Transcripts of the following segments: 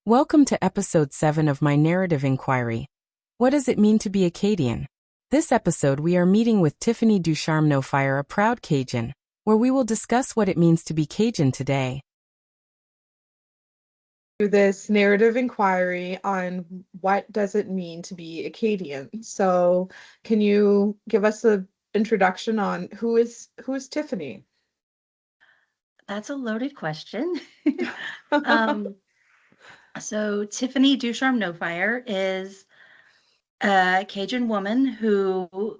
Welcome to episode 7 of my narrative inquiry. What does it mean to be Acadian? This episode, we are meeting with Tiffany Ducharme-Nofire, a proud Cajun, where we will discuss what it means to be Cajun today. This narrative inquiry on what does it mean to be Acadian. So, can you give us an introduction on who is Tiffany? That's a loaded question. Um, so Tiffany Ducharme-Nofire is a Cajun woman who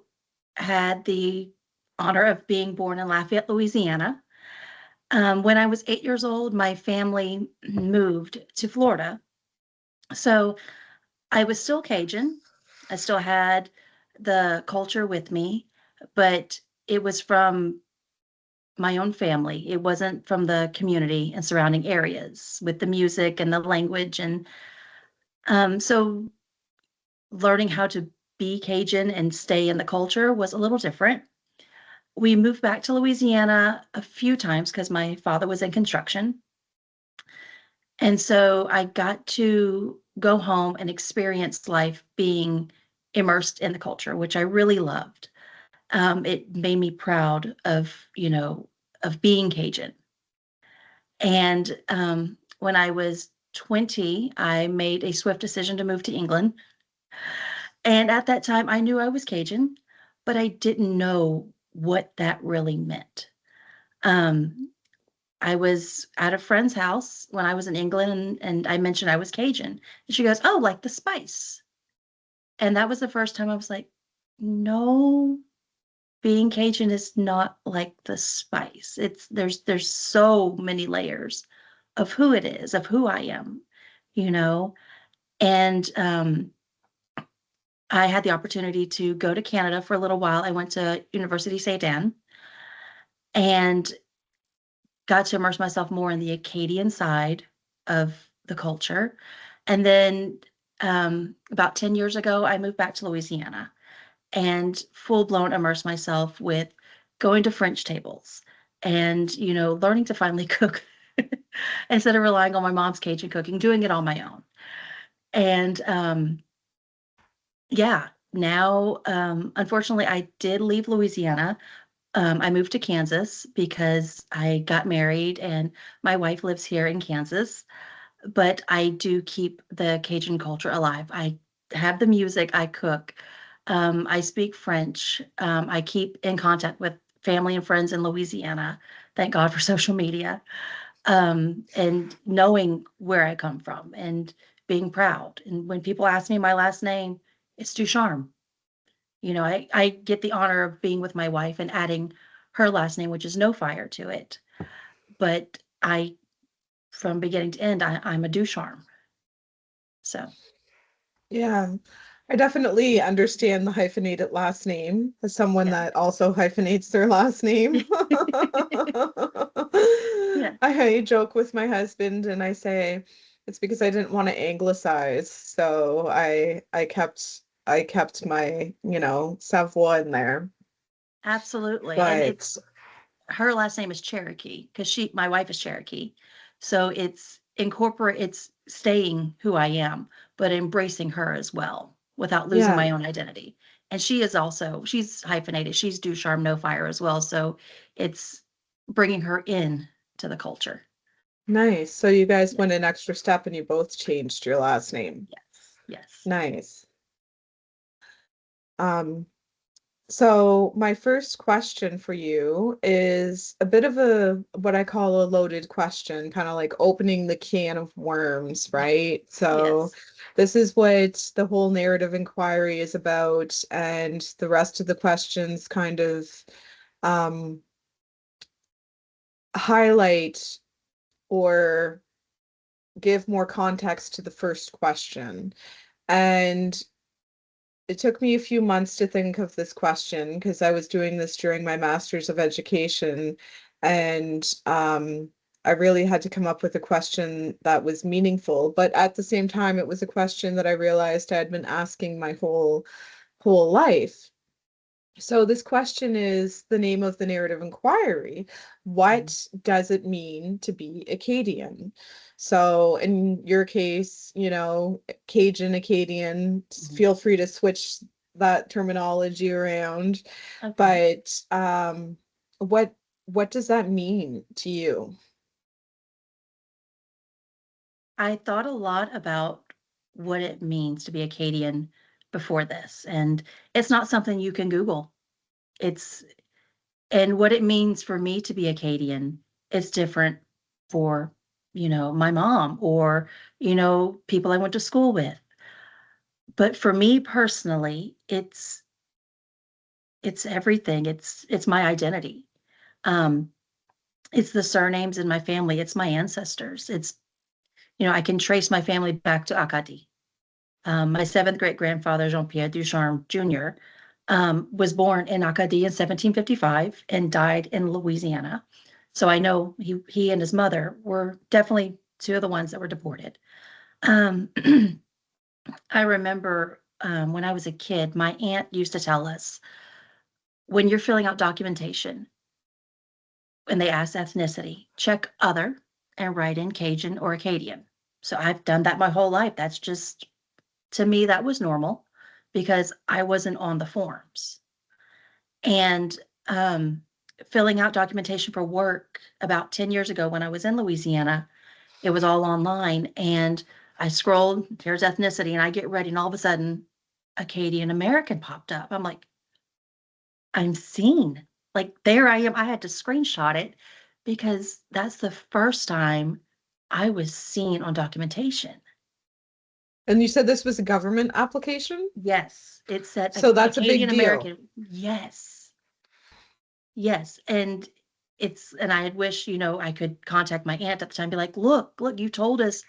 had the honor of being born in Lafayette, Louisiana. When I was 8 years old, my family moved to Florida. So I was still Cajun. I still had the culture with me, but it was from my own family. It wasn't from the community and surrounding areas with the music and the language. And so learning how to be Cajun and stay in the culture was a little different. We moved back to Louisiana a few times because my father was in construction. And so I got to go home and experience life being immersed in the culture, which I really loved. It made me proud of being Cajun. And when I was 20, I made a swift decision to move to England. And at that time, I knew I was Cajun, but I didn't know what that really meant. Um, I was at a friend's house when I was in England, and I mentioned I was Cajun. And she goes, "Oh, like the spice." And that was the first time I was like, no, being Cajun is not like the spice. There's so many layers of who it is, of who I am, you know. And I had the opportunity to go to Canada for a little while. I went to University St. Anne and got to immerse myself more in the Acadian side of the culture. And then about 10 years ago, I moved back to Louisiana and full blown immerse myself with going to French tables and, learning to finally cook instead of relying on my mom's Cajun cooking, doing it on my own. And yeah, now, unfortunately, I did leave Louisiana. I moved to Kansas because I got married and my wife lives here in Kansas, but I do keep the Cajun culture alive. I have the music, I cook, I speak French. I keep in contact with family and friends in Louisiana. Thank God for social media. And knowing where I come from and being proud. And when people ask me my last name, it's Ducharme. I get the honor of being with my wife and adding her last name, which is Nofire, to it. But from beginning to end, I'm a Ducharme. So, Yeah, I definitely understand the hyphenated last name as someone yeah. that also hyphenates their last name. Yeah. I joke with my husband and I say it's because I didn't want to anglicize, so I kept my, Savoie in there. Absolutely. And But it's her last name is Cherokee because my wife is Cherokee. So it's staying who I am, but embracing her as well without losing yeah, my own identity. And she's hyphenated. She's Ducharme No Fire as well. So it's bringing her in to the culture. nice. So you guys Yeah. went an extra step and you both changed your last name. Yes. Yes. Nice. Um, So my first question for you is a bit of a what I call a loaded question, kind of like opening the can of worms, right? So Yes. this is what the whole narrative inquiry is about, and the rest of the questions kind of um, highlight or give more context to the first question. And it took me a few months to think of this question because I was doing this during my Master's of Education, and I really had to come up with a question that was meaningful. But at the same time, it was a question that I realized I had been asking my whole life. So this question is the name of the narrative inquiry. Mhm. What does it mean to be Acadian? So in your case, Cajun, Acadian, feel free to switch that terminology around. Okay. But what does that mean to you? I thought a lot about what it means to be Acadian before this, and it's not something you can Google. It's and what it means for me to be Acadian is different for, my mom or, people I went to school with. But for me personally, it's everything. It's my identity. Um, it's the surnames in my family. It's my ancestors. I can trace my family back to Acadie. My seventh great grandfather, Jean-Pierre Ducharme Jr., was born in Acadie in 1755 and died in Louisiana. So I know he and his mother were definitely two of the ones that were deported. Um, I remember when I was a kid, my aunt used to tell us when you're filling out documentation, when they ask ethnicity, check other and write in Cajun or Acadian. So I've done that my whole life. That's just, to me, that was normal because I wasn't on the forms. And um, filling out documentation for work about 10 years ago when I was in Louisiana, it was all online. And I scrolled, there's ethnicity, and I get ready, and all of a sudden, Acadian American popped up. I'm like, I'm seen. Like, there I am. I had to screenshot it because that's the first time I was seen on documentation. And you said this was a government application? Yes, it said So that's a big Acadian deal. American. Yes. Yes, and I had wished, I could contact my aunt at the time, be like, look, you told us,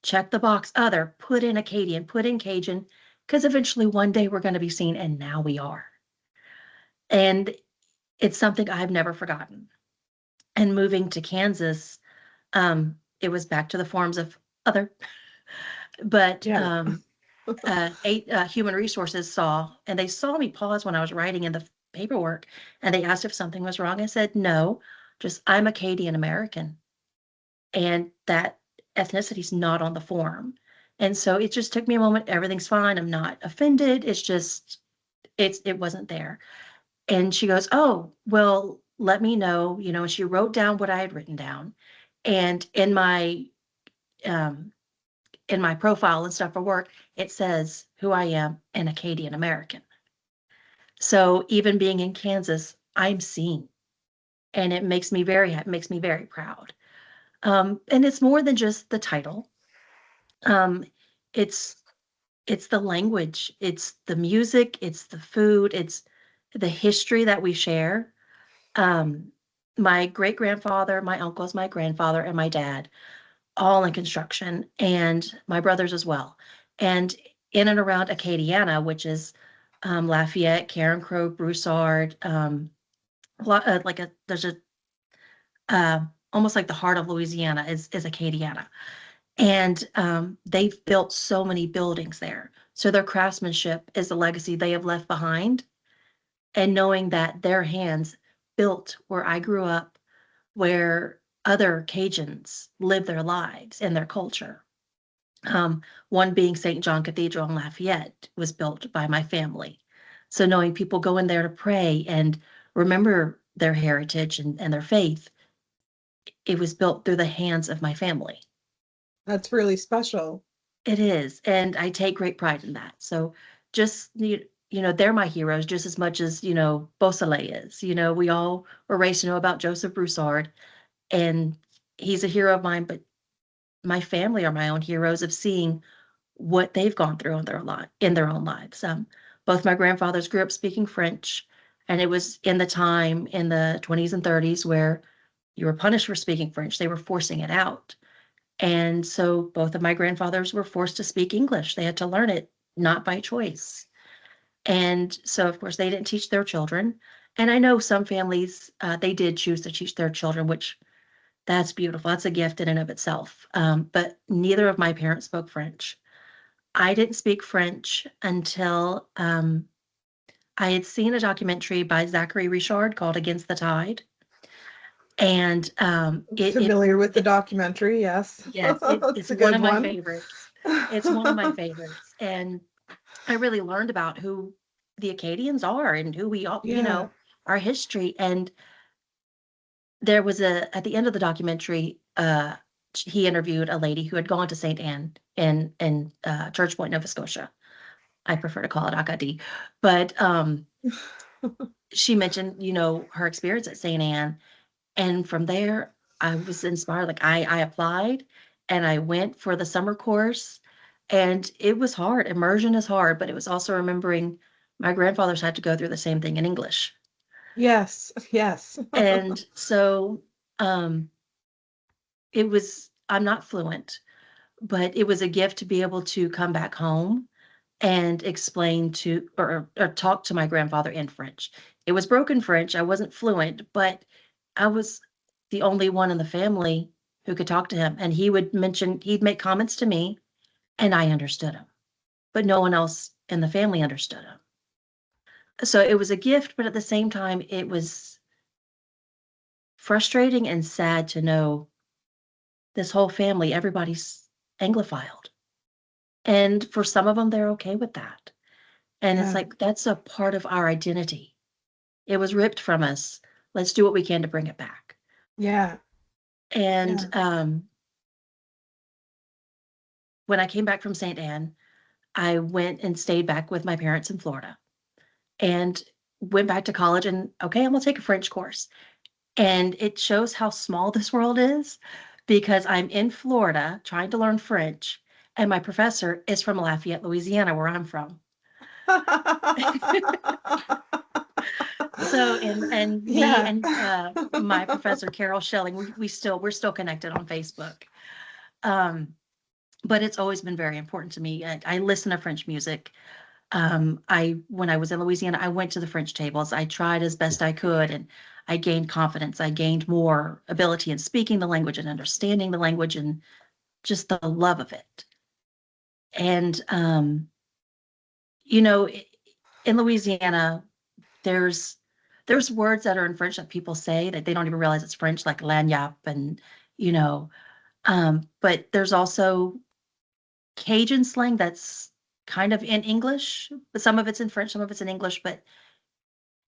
check the box, other, put in Acadian, put in Cajun, because eventually one day we're going to be seen, and now we are. And it's something I've never forgotten. And moving to Kansas, it was back to the forms of other, but Yeah. human resources saw, and they saw me pause when I was writing in the paperwork, and they asked if something was wrong. I said, no, just I'm Acadian American, and that ethnicity is not on the form. And so it just took me a moment. Everything's fine. I'm not offended. It's just, it wasn't there. And she goes, oh, well, let me know, and she wrote down what I had written down. And um, in my profile and stuff for work, it says who I am, an Acadian American. So even being in Kansas, I'm seen, and it makes me very happy, makes me very proud. And it's more than just the title. Um, it's it's the language, it's the music, it's the food, it's the history that we share. Um, my great grandfather, my uncles, my grandfather, and my dad, all in construction, and my brothers as well. And in and around Acadiana, which is Lafayette, Karen Crow, Broussard, there's a uh, almost like the heart of Louisiana is Acadiana. And they've built so many buildings there. So their craftsmanship is the legacy they have left behind. And knowing that their hands built where I grew up, where other Cajuns live their lives and their culture. One being St. John Cathedral in Lafayette was built by my family. So knowing people go in there to pray and remember their heritage and their faith, it was built through the hands of my family. That's really special. It is, and I take great pride in that. So just they're my heroes just as much as Beausoleil is. We all were raised to know about Joseph Broussard, and he's a hero of mine. But my family are my own heroes of seeing what they've gone through in their own lives. Both my grandfathers grew up speaking French, and it was in the time in the 20s and 30s where you were punished for speaking French. They were forcing it out. And so both of my grandfathers were forced to speak English. They had to learn it, not by choice. And so, of course, they didn't teach their children. And I know some families, they did choose to teach their children, which that's beautiful. That's a gift in and of itself. But neither of my parents spoke French. I didn't speak French until I had seen a documentary by Zachary Richard called Against the Tide. And Familiar with the documentary, yes. yes, It's it's a one good of my one. favorites. It's one of my favorites. And I really learned about who the Acadians are and who we all, Yeah. our history. And there was at the end of the documentary, he interviewed a lady who had gone to St. Anne in Church Point, Nova Scotia. I prefer to call it Acadie, but she mentioned, her experience at St. Anne, and from there, I was inspired. Like I applied, and I went for the summer course, and it was hard. Immersion is hard, but it was also remembering my grandfathers had to go through the same thing in English, Yes, yes. and so um, I'm not fluent, but it was a gift to be able to come back home and explain to or talk to my grandfather in French. It was broken French. I wasn't fluent, but I was the only one in the family who could talk to him. And he'd make comments to me and I understood him, but no one else in the family understood him. So it was a gift, but at the same time, it was frustrating and sad to know this whole family, everybody's Anglophiled. And for some of them, they're okay with that. And it's Yeah. like, that's a part of our identity. It was ripped from us. Let's do what we can to bring it back. Yeah. And Yeah. when I came back from St. Anne, I went and stayed back with my parents in Florida and went back to college and, okay, I'm going to take a French course. And it shows how small this world is because I'm in Florida trying to learn French, and my professor is from Lafayette, Louisiana, where I'm from. So, and me Yeah. and my professor Carol Schelling, we're still connected on Facebook. But it's always been very important to me. I listen to French music. When I was in Louisiana, I went to the French tables. I tried as best I could, and I gained confidence. I gained more ability in speaking the language and understanding the language and just the love of it. And you know, i- in Louisiana, there's there's words that are in French that people say that they don't even realize it's French, like lagniappe, and you know, but there's also Cajun slang that's kind of in English, but some of it's in French, some of it's in English, but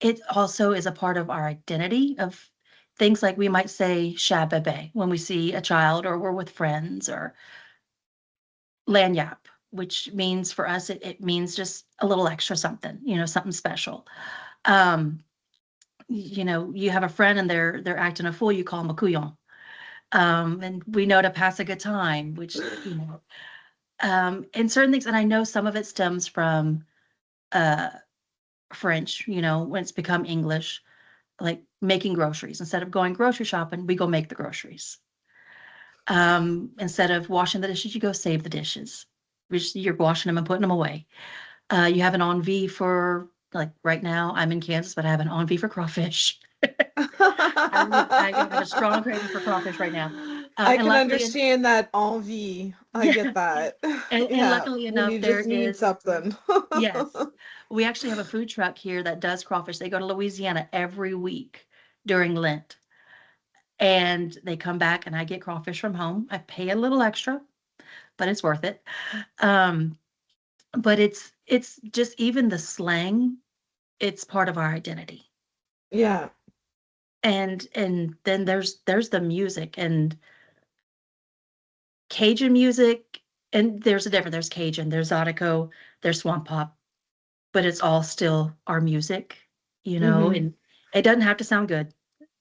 it also is a part of our identity of things like we might say chat bebe when we see a child or we're with friends, or lagniappe, which means for us, it means just a little extra something, something special. Um, you have a friend and they're acting a fool, you call them a couillon. And we know to pass a good time, which, and certain things, and I know some of it stems from uh French, when it's become English, like making groceries. Instead of going grocery shopping, we go make the groceries. Instead of washing the dishes, you go save the dishes. You're washing them and putting them away. You have an envie for, like right now, I'm in Kansas, but I have an envie for crawfish. I have a strong craving for crawfish right now. I And can luckily, understand that envie. I yeah, get that. and Yeah, luckily when enough, you there just need is, something. yes, we actually have a food truck here that does crawfish. They go to Louisiana every week during Lent, and they come back, and I get crawfish from home. I pay a little extra, but it's worth it. Um, but it's just even the slang, it's part of our identity. Yeah. And then there's the music and Cajun music, and there's a difference. There's Cajun, there's Zydeco, there's Swamp Pop, but it's all still our music, Hmm. and it doesn't have to sound good,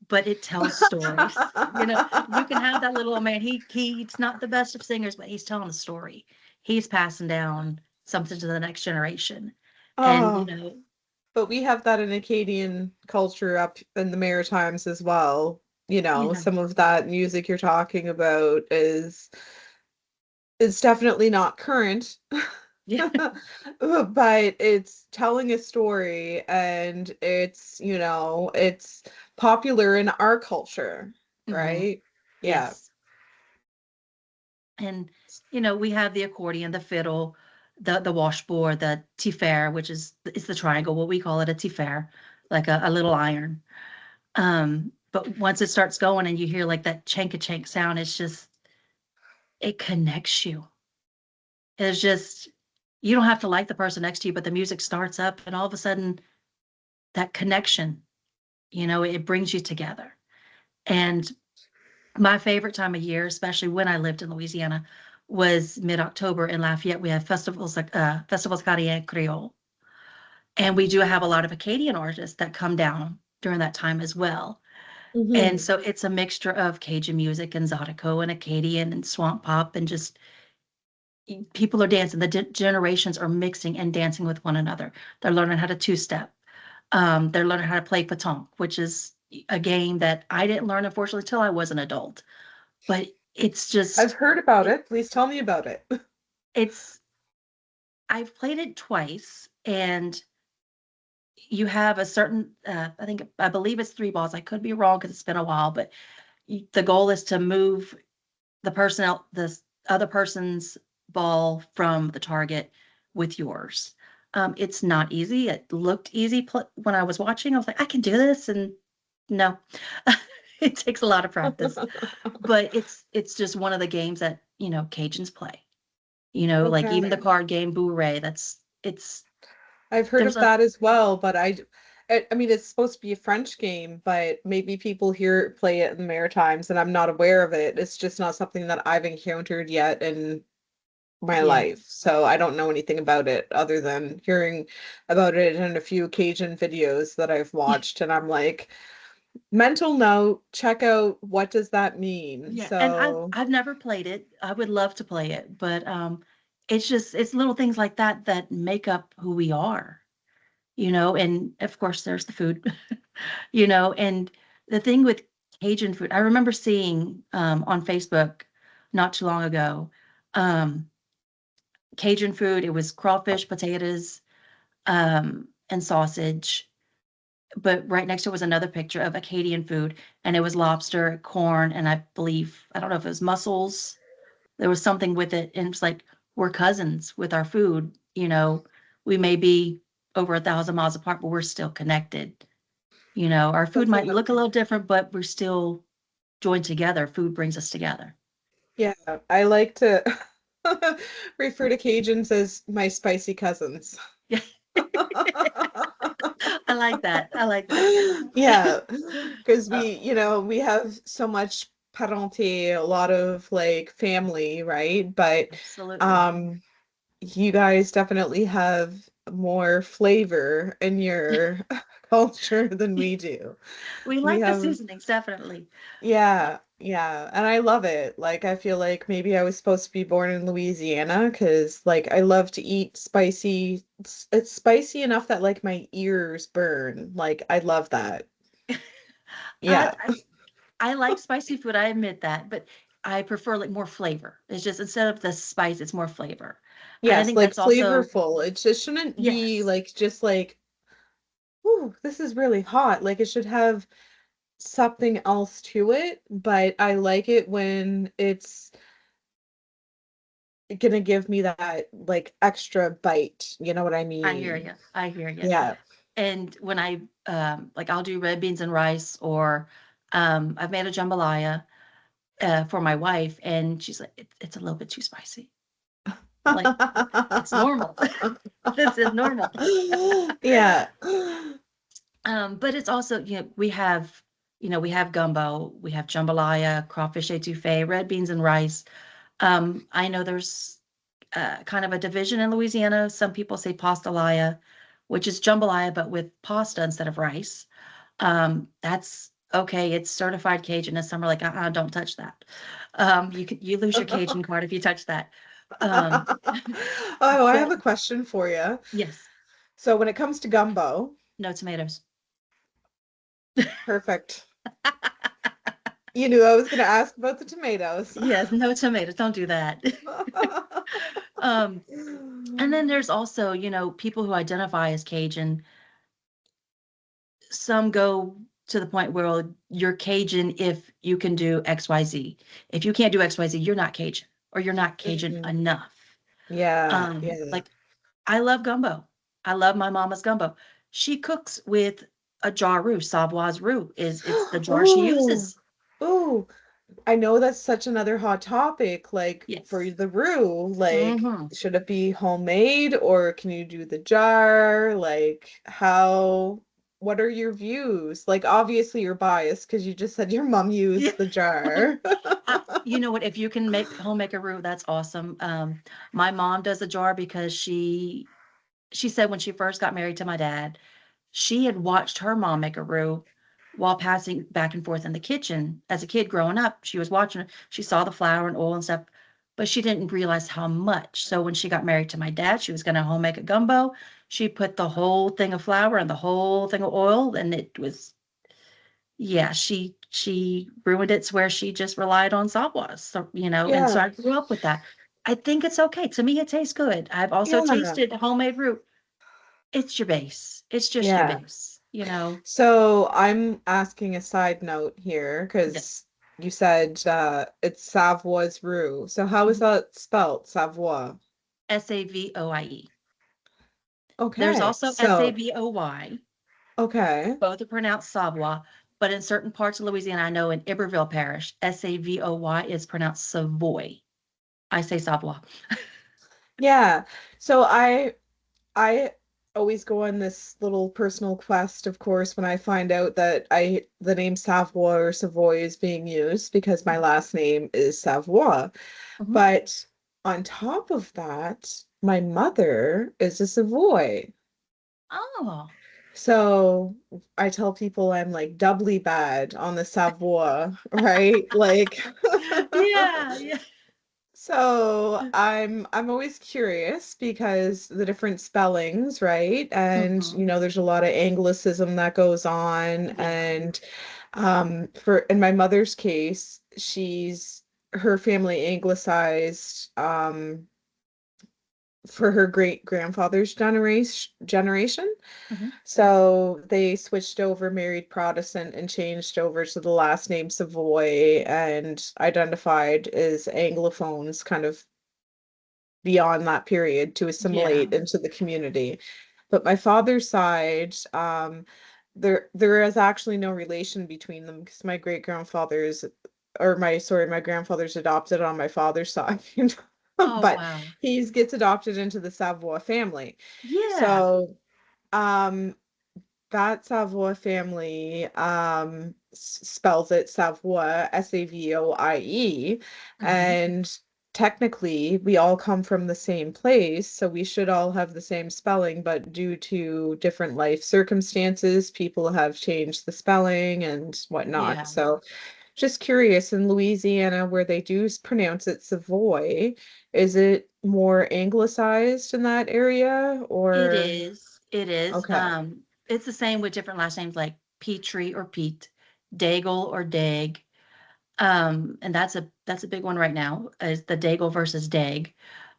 but it tells stories. You can have that little old man. He's not the best of singers, but he's telling a story. He's passing down something to the next generation. And Oh, but we have that in Acadian culture up in the Maritimes as well. yeah, Some of that music you're talking about is definitely not current, yeah. but it's telling a story and it's popular in our culture, Hmm. right? Yeah. Yes. And we have the accordion, the fiddle, the washboard, the tifere, which is the triangle. What we call it, a tifere, like a little iron. But once it starts going and you hear like that chank-a-chank sound, it connects you. It's just, you don't have to like the person next to you, but the music starts up and all of a sudden that connection, it brings you together. And my favorite time of year, especially when I lived in Louisiana, was mid-October in Lafayette. We have festivals like Festivals Acadian and Creole. And we do have a lot of Acadian artists that come down during that time as well. And Mhm. so it's a mixture of Cajun music and Zydeco and Acadian and swamp pop and just people are dancing. The generations are mixing and dancing with one another. They're learning how to two-step. They're learning how to play petanque, which is a game that I didn't learn, unfortunately, till I was an adult. But it's I've just, heard about it, it. Please tell me about it. it's, I've played it twice, and you have a certain, I believe it's 3 balls. I could be wrong because it's been a while, but the goal is to move the other person's ball from the target with yours. It's not easy. It looked easy when I was watching. I was like, I can do this, and no, it takes a lot of practice. But it's just one of the games that Cajuns play. Like even the Okay. card game Boo-Ray. It's I've heard there's of a that as well, but I mean, it's supposed to be a French game, but maybe people here play it in the Maritimes and I'm not aware of it. It's just not something that I've encountered yet in my yeah. life. So I don't know anything about it other than hearing about it in a few Cajun videos that I've watched. And I'm like, mental note, check out what does that mean? Yeah, and I've So I've never played it. I would love to play it, but it's little things like that that make up who we are, and of course there's the food, and the thing with Cajun food, I remember seeing on Facebook not too long ago, um Cajun food, it was crawfish, potatoes, and sausage, but right next to it was another picture of Acadian food, and it was lobster, corn, and I believe, I don't know if it was mussels. There was something with it, and it's like, we're cousins with our food, we may be over 1,000 miles apart, but we're still connected. Our food might look a definitely. little different, but we're still joined together. Food brings us together. Yeah, I like to refer to Cajuns as my spicy cousins. Yeah. I like that. I like that. Yeah, because Uh, we have so much parenté, a lot of like family, right? But Absolutely. um you guys definitely have more flavor in your culture than we do. We We like the have seasonings, definitely. Uh, Yeah, yeah, and I love it. Like I feel like maybe I was supposed to be born in Louisiana because like I love to eat spicy. It's spicy enough that like my ears burn. Like I love that. I, Yeah. I I like spicy food. I admit that, but I prefer like more flavor. It's just instead of the spice, it's more flavor. And I Yes, think like that's also, flavorful. It just shouldn't be yes. like just like, ooh, this is really hot. Like it should have something else to it, but I like it when it's gonna give me that like extra bite. You know what I I hear mean? you. I hear you. Yeah. And when like I'll do red beans and rice, or I've made a jambalaya for my wife, and she's like, it's a little bit too spicy. I'm like, it's normal. This is normal. Yeah. But it's also, we have gumbo, we have jambalaya, crawfish etouffee, red beans and rice. I know there's kind of a division in Louisiana. Some people say pastalaya, which is jambalaya, but with pasta instead of rice. That's okay. It's certified Cajun, and some are like, don't touch that. You lose your Cajun card if you touch that. Um, Oh, I have but a question for you. yes, So when it comes to gumbo, no tomatoes. perfect. You knew I was going to ask about the tomatoes. Yes, no tomatoes. Don't do that. Um, and then there's also, people who identify as Cajun. Some go to the point where, well, you're Cajun if you can do XYZ. If you can't do XYZ, you're not Cajun, or you're not Cajun Mhm. enough. Yeah, yeah. Like, I love gumbo. I love my mama's gumbo. She cooks with a jar roux. Savoy's roux it's the jar she Oh, uses. oh, I know that's such another hot topic. Like for Yes. the roux, like Mm-hmm. should it be homemade or can you do the jar? Like what are your views? Like obviously you're biased because you just said your mom Yeah. used the jar. You know what? If you can make a roux, that's awesome. My mom does a jar because she said when she first got married to my dad, she had watched her mom make a roux while passing back and forth in the kitchen as a kid growing up. She was watching it. She saw the flour and oil and stuff, but she didn't realize how much. So when she got married to my dad, she was going to home make a gumbo. She put the whole thing of flour and the whole thing of oil, and it was, yeah, she ruined it to where she just relied on Savoy. So, and so Yeah, I grew up with that. I think it's okay. To me, it tastes good. I've also yeah, tasted homemade roux. It's your base. It's just your yeah. base. So I'm asking a side note here Yes. because you said it's Savoy's roux. So how is Mhm. that spelled? Savoy. Savoie. There's Okay. also So, Savoy. okay. Both are pronounced Savoy, but in certain parts of Louisiana, I know in Iberville Parish, Savoy is pronounced Savoy. I say Savoy. Yeah. So I always go on this little personal quest, of course, when I find out that I the name Savoy or Savoy is being used because my last name is Savoy. Mhm. But on top of that, my mother is a Savoy. Oh, So I tell people I'm like doubly bad on the Savoy, right? Like yeah, yeah. so I'm always curious because the different spellings, right? And Mhm. there's a lot of Anglicism that goes on Yeah. and for in my mother's case, her family anglicized for her great grandfather's generation. Mhm. So they switched over, married Protestant, and changed over to the last name Savoy and identified as Anglophones kind of beyond that period to Yeah. assimilate into the community. But my father's side, there is actually no relation between them because my great grandfather's or my grandfather's adopted on my father's side, Oh, but wow. he gets adopted into the Savoy family. Yeah. So um that Savoy family spells it Savoie, Savoie, Mhm. and technically we all come from the same place, so we should all have the same spelling, but due to different life circumstances, people have changed the spelling and whatnot. Yeah. So just curious, in Louisiana, where they do pronounce it Savoy, is it more anglicized in that area It or is. It is. okay. It's the same with different last names like Petrie or Pete, Daigle or Dag. And that's a big one right now is the Daigle versus Dag.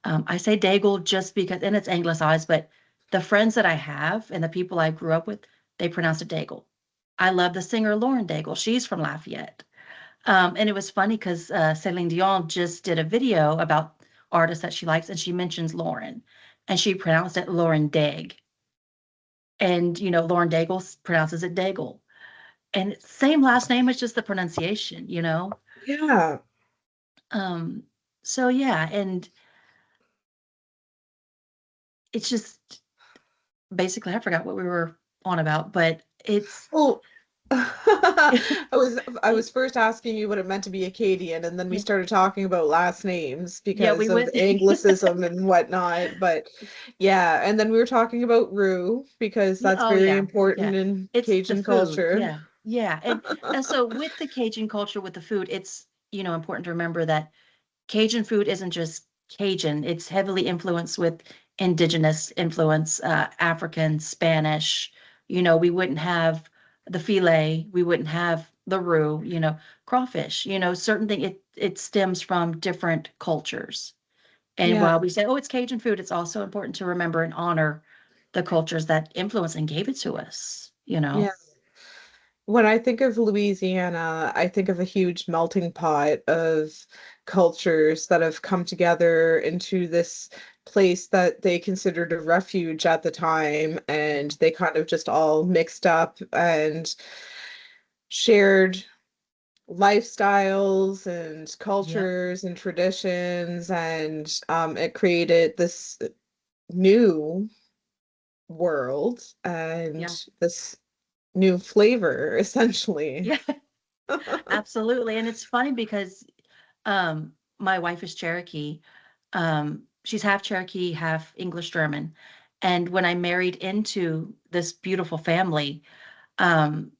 I say Daigle just because, and it's anglicized, but the friends that I have and the people I grew up with, they pronounce it Daigle. I love the singer Lauren Daigle. She's from Lafayette. And it was funny because Celine Dion just did a video about artists that she likes, and she mentions Lauren, and she pronounced it Lauren Dag. And Lauren Daigle pronounces it Daigle. And same last name, it's just the pronunciation. Yeah. Um, so yeah, and it's just basically I forgot what we were on about, but it's Well, I was it, first asking you what it meant to be Acadian, and then we yeah, started talking about last names yeah, because we of went Anglicism and whatnot. But yeah, and then we were talking about roux because yeah, that's oh very yeah, yeah. important in It's the Cajun food, culture. yeah, yeah. And so with the Cajun culture, with the food, it's important to remember that Cajun food isn't just Cajun, it's heavily influenced with indigenous influence, African, Spanish. We wouldn't have the filet, we wouldn't have the roux, crawfish, certain thing it stems from different cultures. And Yeah, while we say, oh, it's Cajun food, it's also important to remember and honor the cultures that influenced and gave it to us. yeah. when I think of Louisiana, I think of a huge melting pot of cultures that have come together into this place that they considered a refuge at the time, and they kind of just all mixed up and shared lifestyles and Yep. cultures and traditions, and it created this new world Yeah. and this new flavor, essentially. Yeah. Absolutely. And it's funny because my wife is Cherokee. She's half Cherokee, half English German. And when I married into this beautiful family, um,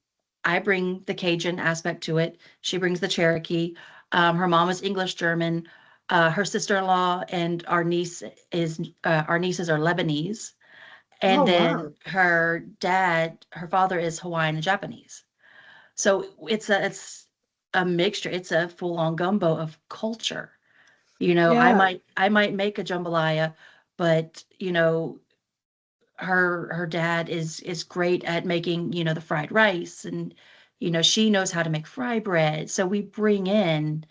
I bring the Cajun aspect to it. She brings the Cherokee. Her mom is English German. Her sister-in-law and our nieces are Lebanese. Oh, And then wow. her father is Hawaiian and Japanese. So it's a mixture. It's a full-on gumbo of culture. Yeah, I might make a jambalaya, but her dad is great at making, the fried rice, and she knows how to make fry bread. So we bring in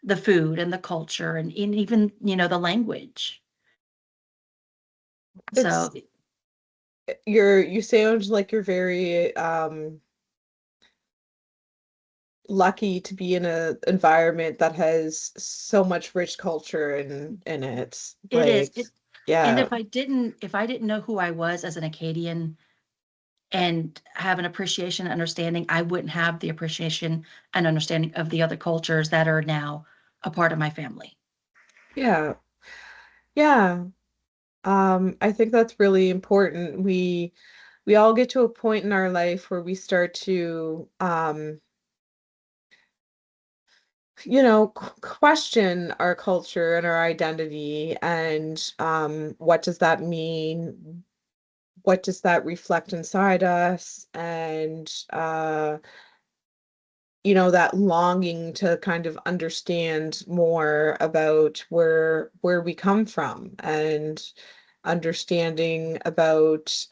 the food and the culture and even, the language. So it's you sound like you're very lucky to be in a environment that has so much rich culture in it. it is Like, it and yeah, if I didn't know who I was as an Acadian and have an appreciation and understanding, I wouldn't have the appreciation and understanding of the other cultures that are now a part of my family. yeah, yeah. I think that's really important. We all get to a point in our life where we start to question our culture and our identity, and what does that mean? What does that reflect inside us? And that longing to kind of understand more about where we come from, and understanding about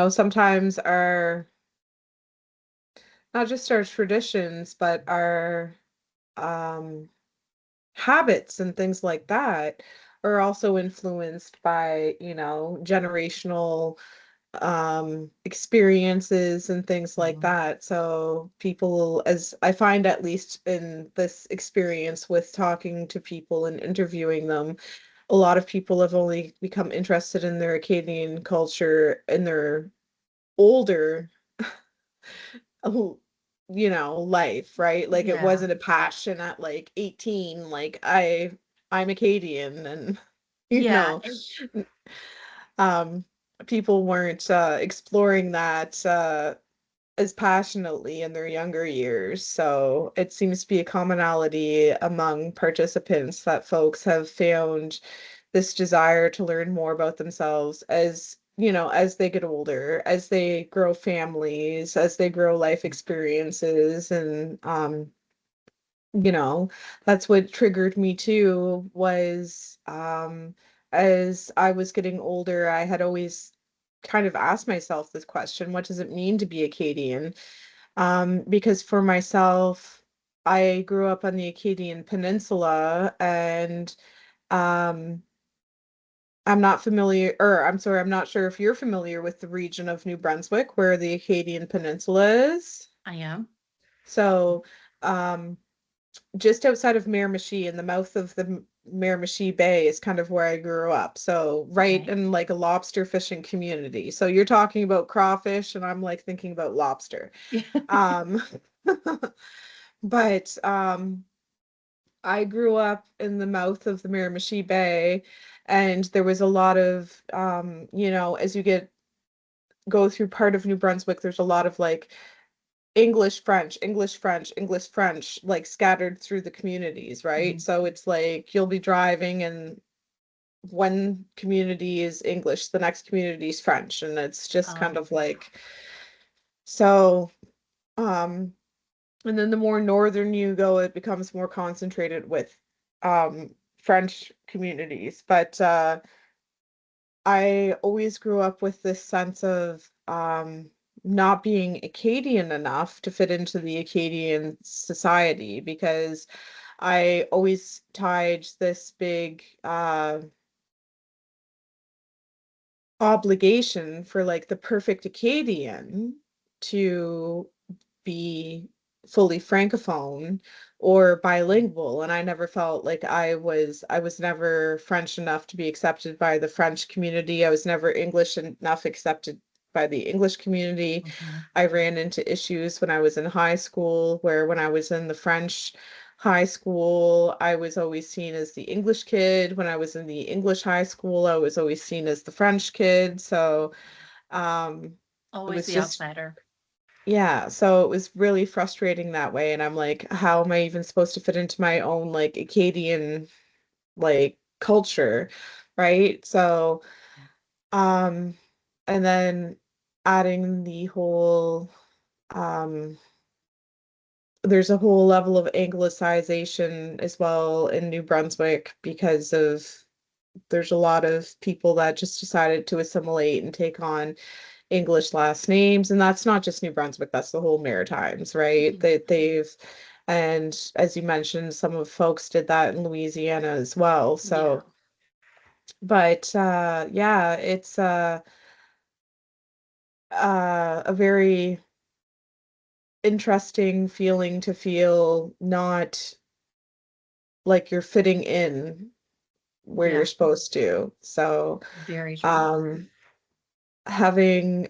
sometimes our not just our traditions, but our um habits and things like that are also influenced by, generational experiences and things like Mhm. that. So people, as I find, at least in this experience with talking to people and interviewing them, a lot of people have only become interested in their Acadian culture in their older oh, life, right? Like, it Yeah. wasn't a passion at like 18, like I'm Acadian, and you Yeah. know, um people weren't exploring that as passionately in their younger years. So it seems to be a commonality among participants that folks have found this desire to learn more about themselves as they get older, as they grow families, as they grow life experiences. And you know, that's what triggered me too, was as I was getting older, I had always kind of asked myself this question: what does it mean to be Acadian? Because for myself, I grew up on the Acadian Peninsula, and um, I'm not familiar, or I'm sorry, I'm not sure if you're familiar with the region of New Brunswick where the Acadian Peninsula is. I am. So, um, just outside of Miramichi, in the mouth of the Miramichi Bay, is kind of where I grew up. So, right Okay. in like a lobster fishing community. So you're talking about crawfish, and I'm like thinking about lobster. Um, but I grew up in the mouth of the Miramichi Bay, and there was a lot of as you go through part of New Brunswick, there's a lot of like English, French, English, French, English, French, like scattered through the communities, right? Mhm. So it's like you'll be driving, and one community is English, the next community is French, and it's just kind Oh, of like so. Um, and then the more northern you go, it becomes more concentrated with French communities. But I always grew up with this sense of not being Acadian enough to fit into the Acadian society, because I always tied this big obligation for like the perfect Acadian to be fully francophone or bilingual, and I never felt like I was never French enough to be accepted by the French community. I was never English enough accepted by the English community. Mhm. I ran into issues when I was in high school, where when I was in the French high school, I was always seen as the English kid. When I was in the English high school, I was always seen as the French kid. So um it Always was the just, outsider. yeah, so it was really frustrating that way. And I'm like, how am I even supposed to fit into my own like Acadian like culture, right? So, um, and then adding the whole, um, there's a whole level of anglicization as well in New Brunswick, because of there's a lot of people that just decided to assimilate and take on English last names, and that's not just New Brunswick, that's the whole Maritimes, right? Mhm. And as you mentioned, some of folks did that in Louisiana as well. Yeah. So, but yeah, it's a very interesting feeling to feel not like you're fitting in where you're Yeah. supposed to. So, Very true. um, having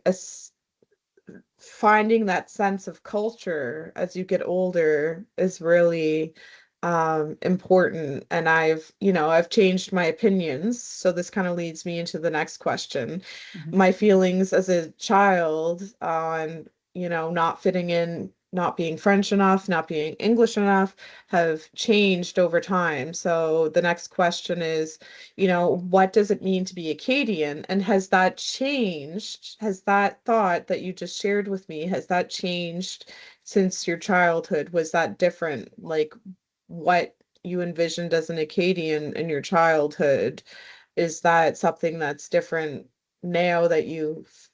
finding that sense of culture as you get older is really important. And I've changed my opinions. So this kind of leads me into the next question. Mhm. My feelings as a child on, not fitting in, not being French enough, not being English enough, have changed over time. So the next question is, what does it mean to be Acadian? And has that changed? Has that thought that you just shared with me, has that changed since your childhood? Was that different? Like what you envisioned as an Acadian in your childhood, is that something that's different now that you've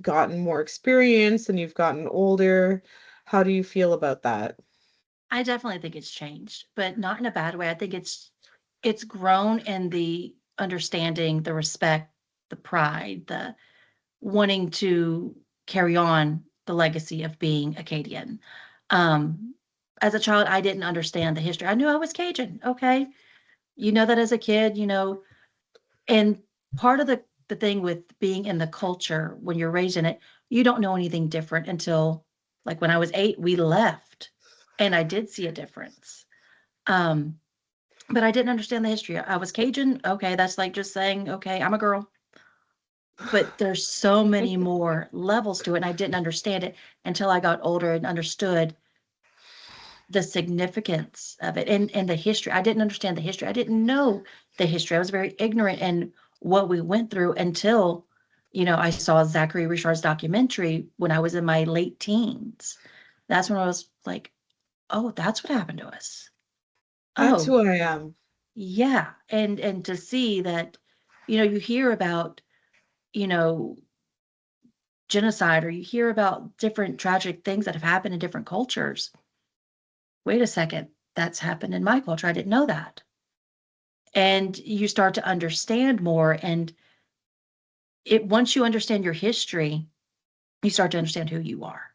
gotten more experience and you've gotten older? How do you feel about that? I definitely think it's changed, but not in a bad way. I think it's grown in the understanding, the respect, the pride, the wanting to carry on the legacy of being Acadian. Um, as a child, I didn't understand the history. I knew I was Cajun. Okay. You know that as a kid, and part of the thing with being in the culture when you're raised in it, you don't know anything different until like when I was 8, we left and I did see a difference. Um, but I didn't understand the history. I was Cajun. Okay, that's like just saying, okay, I'm a girl. But there's so many more levels to it, and I didn't understand it until I got older and understood the significance of it and the history. I didn't understand the history. I didn't know the history. I was very ignorant in what we went through until, I saw Zachary Richard's documentary when I was in my late teens. That's when I was like, oh, that's what happened to us. That's Oh, who I am. yeah. And to see that, you hear about, you know, genocide or you hear about different tragic things that have happened in different cultures. Wait a second, that's happened in my culture. I didn't know that. And you start to understand more. And it once you understand your history, you start to understand who you are.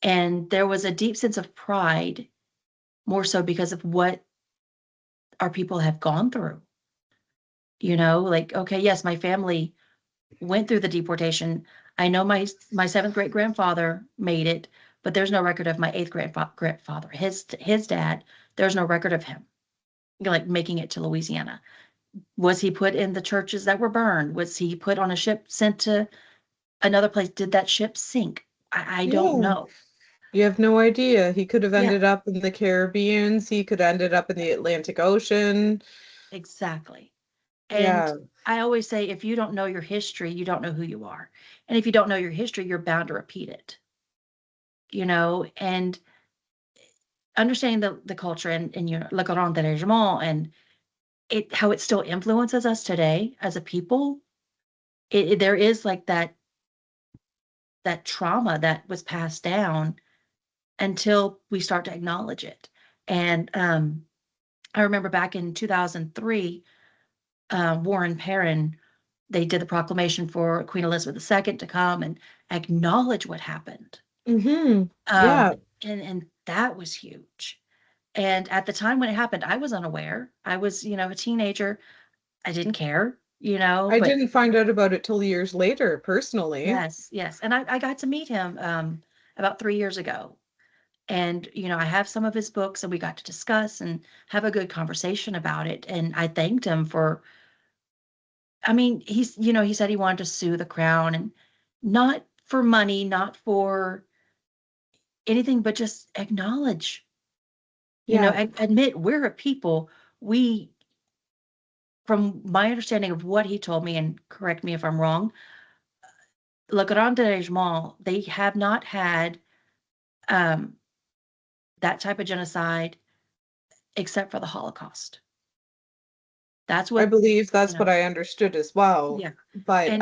And there was a deep sense of pride, more so because of what our people have gone through. Like, okay, yes, my family went through the deportation. I know my seventh great grandfather made it, but there's no record of my eighth grandfather. His dad, there's no record of him like making it to Louisiana. Was he put in the churches that were burned? Was he put on a ship sent to another place? Did that ship sink? I don't Yeah. know. You have no idea. He could have Yeah, ended up in the Caribbeans. He could have ended up in the Atlantic Ocean. exactly. And Yeah, I always say, if you don't know your history, you don't know who you are. And if you don't know your history, you're bound to repeat it, and understanding the culture and le grand dérèglement and how it still influences us today as a people. There is like that trauma that was passed down until we start to acknowledge it. And I remember back in 2003, Warren Perrin, they did the proclamation for Queen Elizabeth II to come and acknowledge what happened. Mm-hmm. Um, Yeah. and that was huge. And at the time when it happened, I was unaware. I was, a teenager. I didn't care, I but didn't find out about it till years later, personally. yes, yes. And I got to meet him about 3 years ago. And, I have some of his books and we got to discuss and have a good conversation about it. And I thanked him for, I mean, he said he wanted to sue the crown and not for money, not for anything, but just acknowledge, Yeah. admit we're a people. We, from my understanding of what he told me, and correct me if I'm wrong, Le Grand Dérangement, they have not had um, that type of genocide except for the Holocaust. That's I what, believe you that's what know, I understood as well. yeah. But And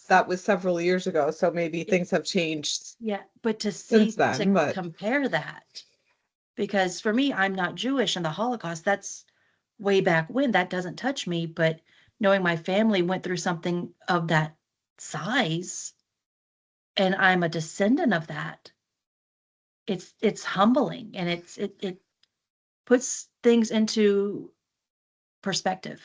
that was several years ago, so maybe it, things have changed yeah, but since to then. But compare that, because for me, I'm not Jewish and the Holocaust, that's way back when, that doesn't touch me. But knowing my family went through something of that size and I'm a descendant of that, it's humbling and it puts things into perspective,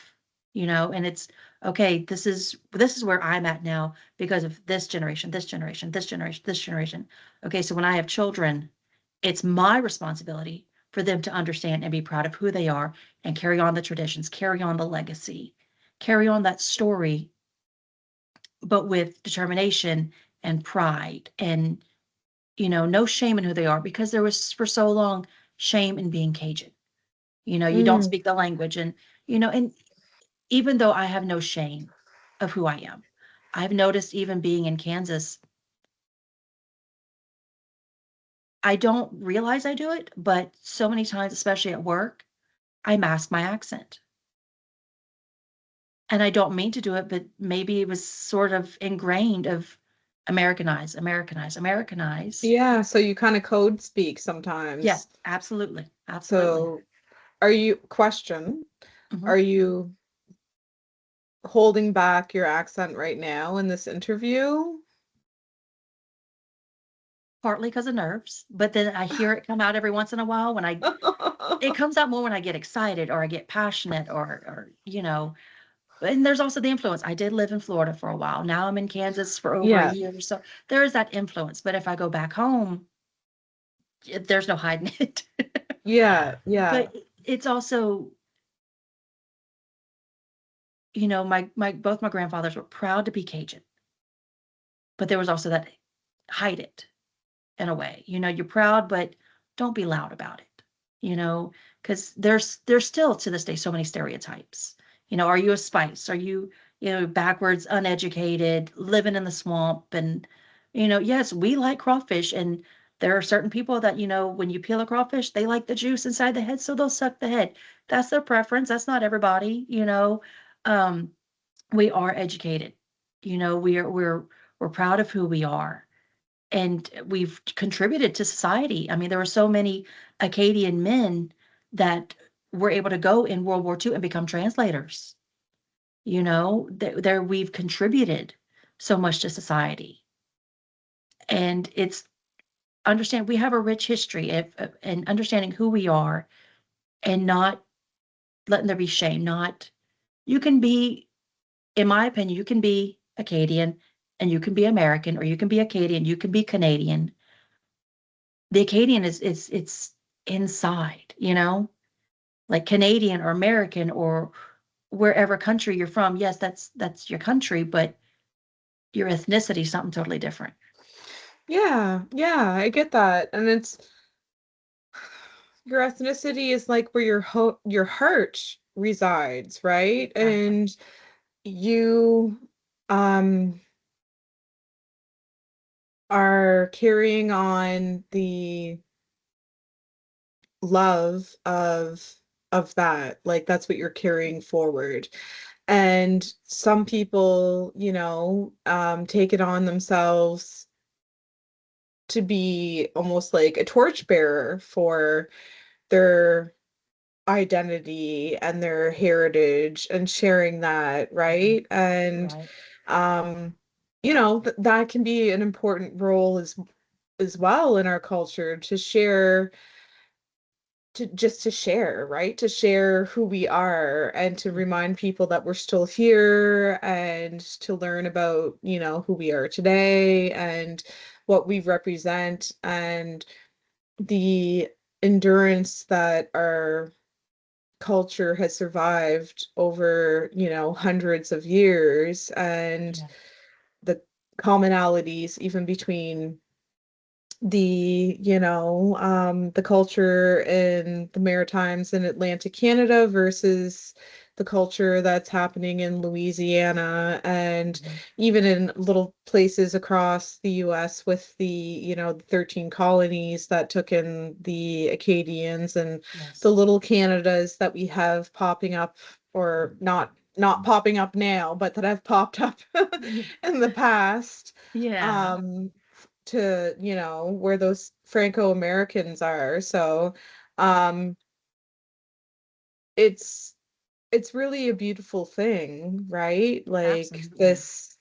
and it's okay, this is where I'm at now because of this generation, this generation, this generation, this generation. Okay, so when I have children, it's my responsibility for them to understand and be proud of who they are and carry on the traditions, carry on the legacy, carry on that story, but with determination and pride and no shame in who they are, because there was for so long shame in being Cajun. You don't mm, speak the language, and even though I have no shame of who I am, I've noticed even being in Kansas, I don't realize I do it, but so many times, especially at work, I mask my accent. And I don't mean to do it, but maybe it was sort of ingrained of Americanize, Americanize, Americanize. yeah, so you kind of code speak Yeah, sometimes. absolutely. Absolutely. So are you, question, Mhm. are you holding back your accent right now in this interview? Partly because of nerves, but then I hear it come out every once in a while when it comes out more when I get excited or I get passionate or. And there's also the influence. I did live in Florida for a while. Now I'm in Kansas for over a Yeah, year. So there is that influence. But if I go back home, there's no hiding it. yeah, yeah. But it's also, my both my grandfathers were proud to be Cajun, but there was also that hide it in a way. You're proud, but don't be loud about it. Because there's still to this day so many stereotypes. Are you a spice? Are you, backwards, uneducated, living in the swamp? And, yes, we like crawfish. And there are certain people that, when you peel a crawfish, they like the juice inside the head, so they'll suck the head. That's their preference. That's not everybody. Um, we are educated. We're proud of who we are, and we've contributed to society. I mean, there were so many Acadian men that were able to go in World War II and become translators. There we've contributed so much to society, and it's understand we have a rich history and understanding who we are, and not letting there be shame. Not you can be, in my opinion, you can be Acadian and you can be American, or you can be Acadian, you can be Canadian. The Acadian is it's inside, like Canadian or American or wherever country you're from. Yes, that's your country, but your ethnicity is something totally different. Yeah, yeah, I get that. And it's your ethnicity is like where your heart resides, right? Exactly. And you um are carrying on the love of that. Like that's what you're carrying forward. And some people, take it on themselves to be almost like a torchbearer for their identity and their heritage and sharing that, right? And Right. um, that can be an important role as well in our culture to share, to just to share, right? To share who we are and to Yeah. remind people that we're still here and to learn about, who we are today and what we represent and the endurance that our culture has survived over, hundreds of years and Yeah. the commonalities even between the culture in the Maritimes in Atlantic Canada versus the culture that's happening in Louisiana and Mhm. even in little places across the US with the 13 colonies that took in the Acadians and the Yes. little Canadas that we have popping up or not popping up now, but that have popped up Yeah. in the past. Yeah. Um, to, where those Franco-Americans are. So, um, it's it's really a beautiful thing, right? Like Absolutely. this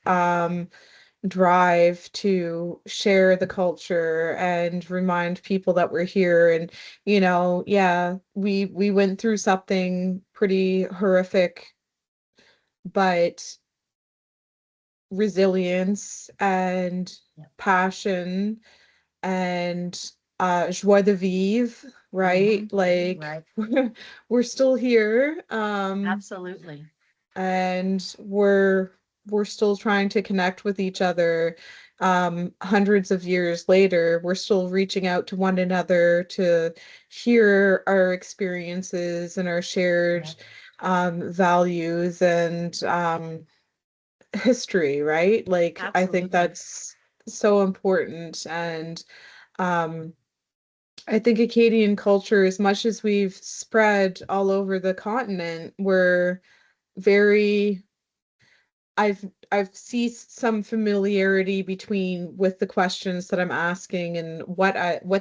drive to share the culture and remind people that we're here and yeah, we went through something pretty horrific, but resilience and Yeah. passion and joie de vivre, right? Hmm. Like Right. we're still here, Absolutely. and we're still trying to connect with each other. Hundreds of years later, we're still reaching out to one another to hear our experiences and our shared Yeah. values and history, right? Like I think Absolutely. that's so important and um I think Acadian culture, as much as we've spread all over the continent, we're very I've seen some familiarity between with the questions that I'm asking and what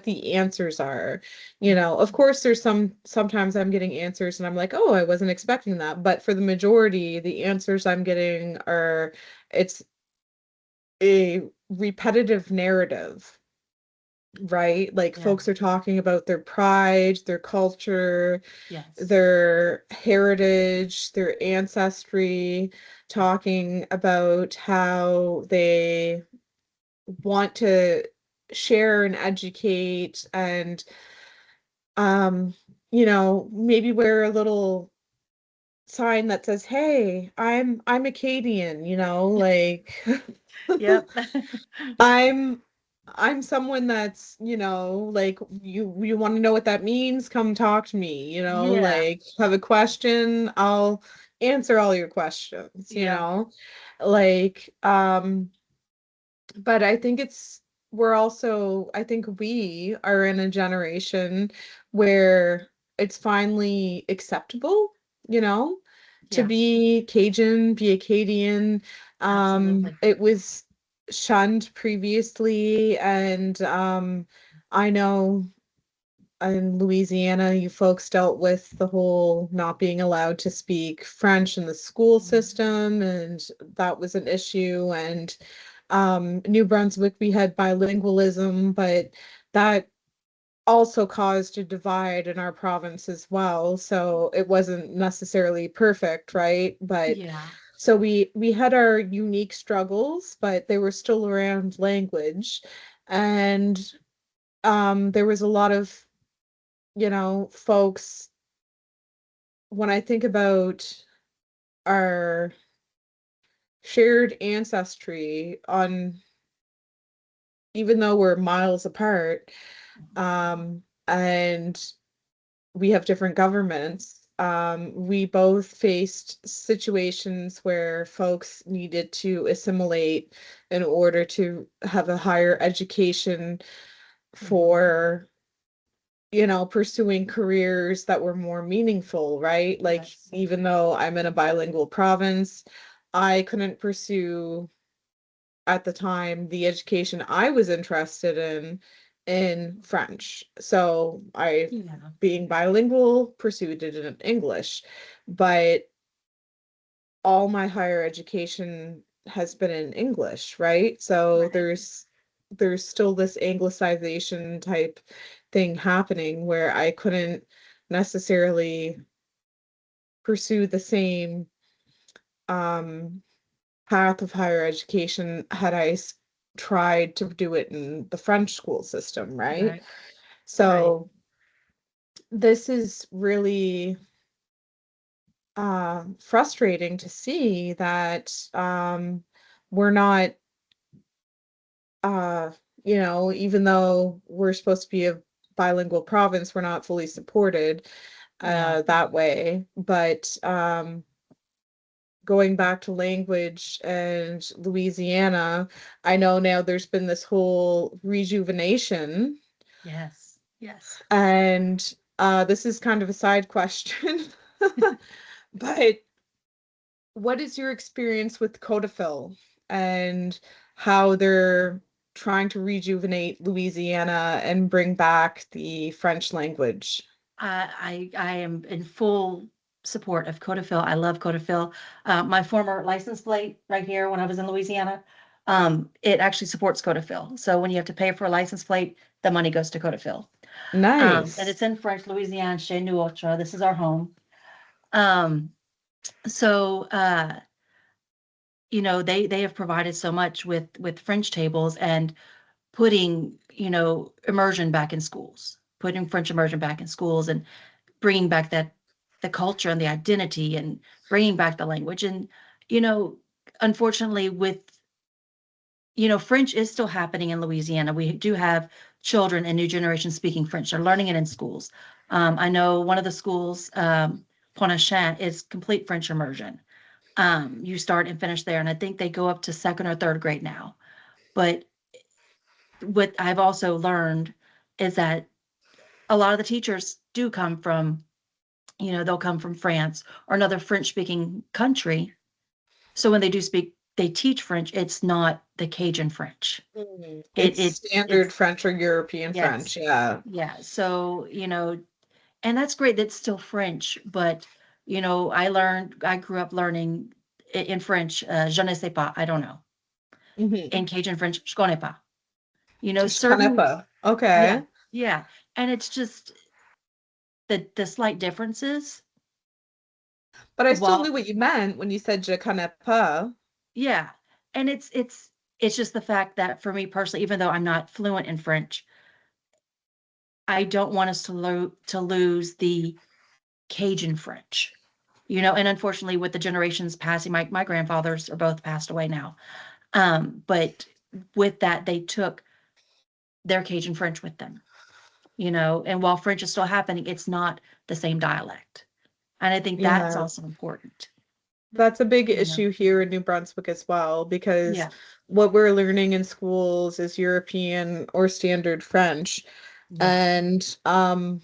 the answers are. Of course there's sometimes I'm getting answers and I'm like, "Oh, I wasn't expecting that." But for the majority, the answers I'm getting are it's a repetitive narrative, right? Like Yeah. folks are talking about their pride, their culture, Yes. their heritage, their ancestry, talking about how they want to share and educate and maybe wear a little sign that says, "Hey, I'm Acadian," like Yep. I'm I'm someone that's, like you want to know what that means, come talk to me, Yeah. like have a question, I'll answer all your questions, Yep. Like but I think I think we are in a generation where it's finally acceptable, you know, to Yeah. be Cajun, be Acadian. Absolutely. It was shunned previously, and I know in Louisiana, you folks dealt with the whole not being allowed to speak French in the school Mhm. system, and that was an issue. And New Brunswick, we had bilingualism, but that also caused a divide in our province as well. So it wasn't necessarily perfect, right? But Yeah. so we had our unique struggles, but they were still around language. And there was a lot of, folks, when I think about our shared ancestry on, even though we're miles apart, and we have different governments. We both faced situations where folks needed to assimilate in order to have a higher education Mhm. for, pursuing careers that were more meaningful, right? Like, Yes. even though I'm in a bilingual province, I couldn't pursue at the time the education I was interested in French. So I, Yeah. being bilingual, pursued it in English. But all my higher education has been in English, right? So Right. there's still this anglicization type thing happening where I couldn't necessarily pursue the same um path of higher education had tried to do it in the French school system, right? Right. Right. So this is really frustrating to see that we're not uh even though we're supposed to be a bilingual province, we're not fully supported Yeah. that way. But going back to language and Louisiana, I know now there's been this whole rejuvenation, Yes. Yes. and this is kind of a side question, but what is your experience with Codafil and how they're trying to rejuvenate Louisiana and bring back the French language? I am in full support of Codafil. I love Codafil. My former license plate right here when I was in Louisiana, it actually supports Codafil. So when you have to pay for a license plate, the money goes to Codafil. And Nice. it's in French, Louisiana, chez nous autres. This is our home. Um, so they have provided so much with French tables and putting, immersion back in schools, putting French immersion back in schools and bringing back the culture and the identity and bringing back the language. And, you know, unfortunately French is still happening in Louisiana. We do have children and new generation speaking French. They're learning it in schools. I know one of the schools, Pointe-à-Chat, is complete French immersion. You start and finish there, and I think they go up to second or third grade now. But what I've also learned is that a lot of the teachers do come from, they'll come from France or another French speaking country. So when they do speak, they teach French. It's not the Cajun French. Mhm. It It's it standard it's French or European yes, French, yeah. yeah. So and that's great. That's still French, but I grew up learning in French. Je ne sais pas. I don't know. Hmm. In Cajun French, je connais pas. Just Certain, canepa. yeah, Okay. yeah. And it's just the slight differences. But I still knew While what you meant when you said je connais pas. Yeah, and it's just the fact that for me personally, even though I'm not fluent in French, I don't want us to lose the Cajun French. And unfortunately with the generations passing, my grandfathers are both passed away now. But with that, they took their Cajun French with them, and while French is still happening, it's not the same dialect. And I think that's Yeah. also important, That's a big you know. issue here in New Brunswick as well, because Yeah. what we're learning in schools is European or standard French. Yes. And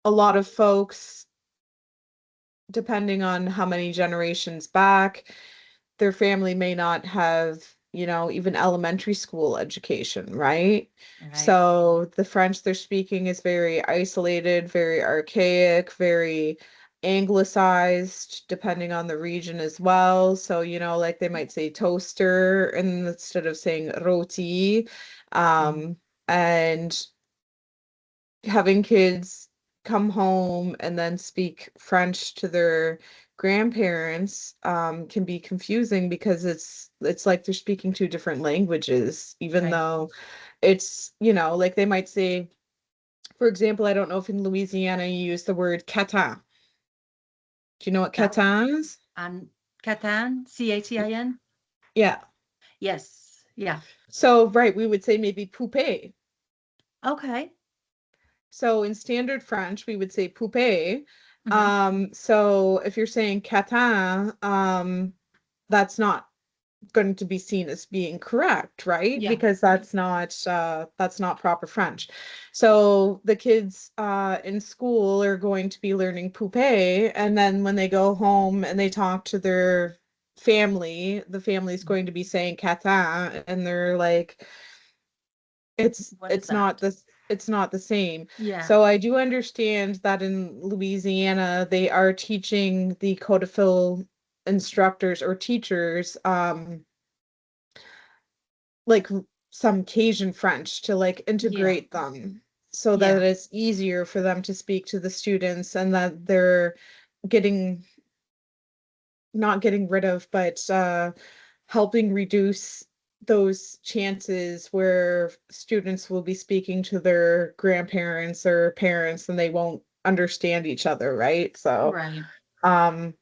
a lot of folks, depending on how many generations back, their family may not have, even elementary school education, right? Right. So the French they're speaking is very isolated, very archaic, very anglicized, depending on the region as well. So, like they might say toaster and instead of saying roti. Mhm. Um, and having kids come home and then speak French to their grandparents can be confusing because it's like they're speaking two different languages, even Right. though it's, like they might say, for example, I don't know if in Louisiana you use the word catin. Do you know what That catin is? on Catan, Catin. Yeah. Yes. Yeah. So, right, we would say maybe poupée. Okay. So in standard French, we would say poupée. Mhm. So if you're saying catin, that's not going to be seen as being correct, right? Yeah. Because that's not proper French. So the kids in school are going to be learning poupée, and then when they go home and they talk to their the family is going to be saying Catin, and they're like, What is that? it's not the same. Yeah. So I do understand that in Louisiana they are teaching the codicil instructors or teachers like some Cajun French to like Yeah. integrate them so that Yeah. it's easier for them to speak to the students, and that they're getting not getting rid of, but helping reduce those chances where students will be speaking to their grandparents or parents and they won't understand each other, right? Right. Um,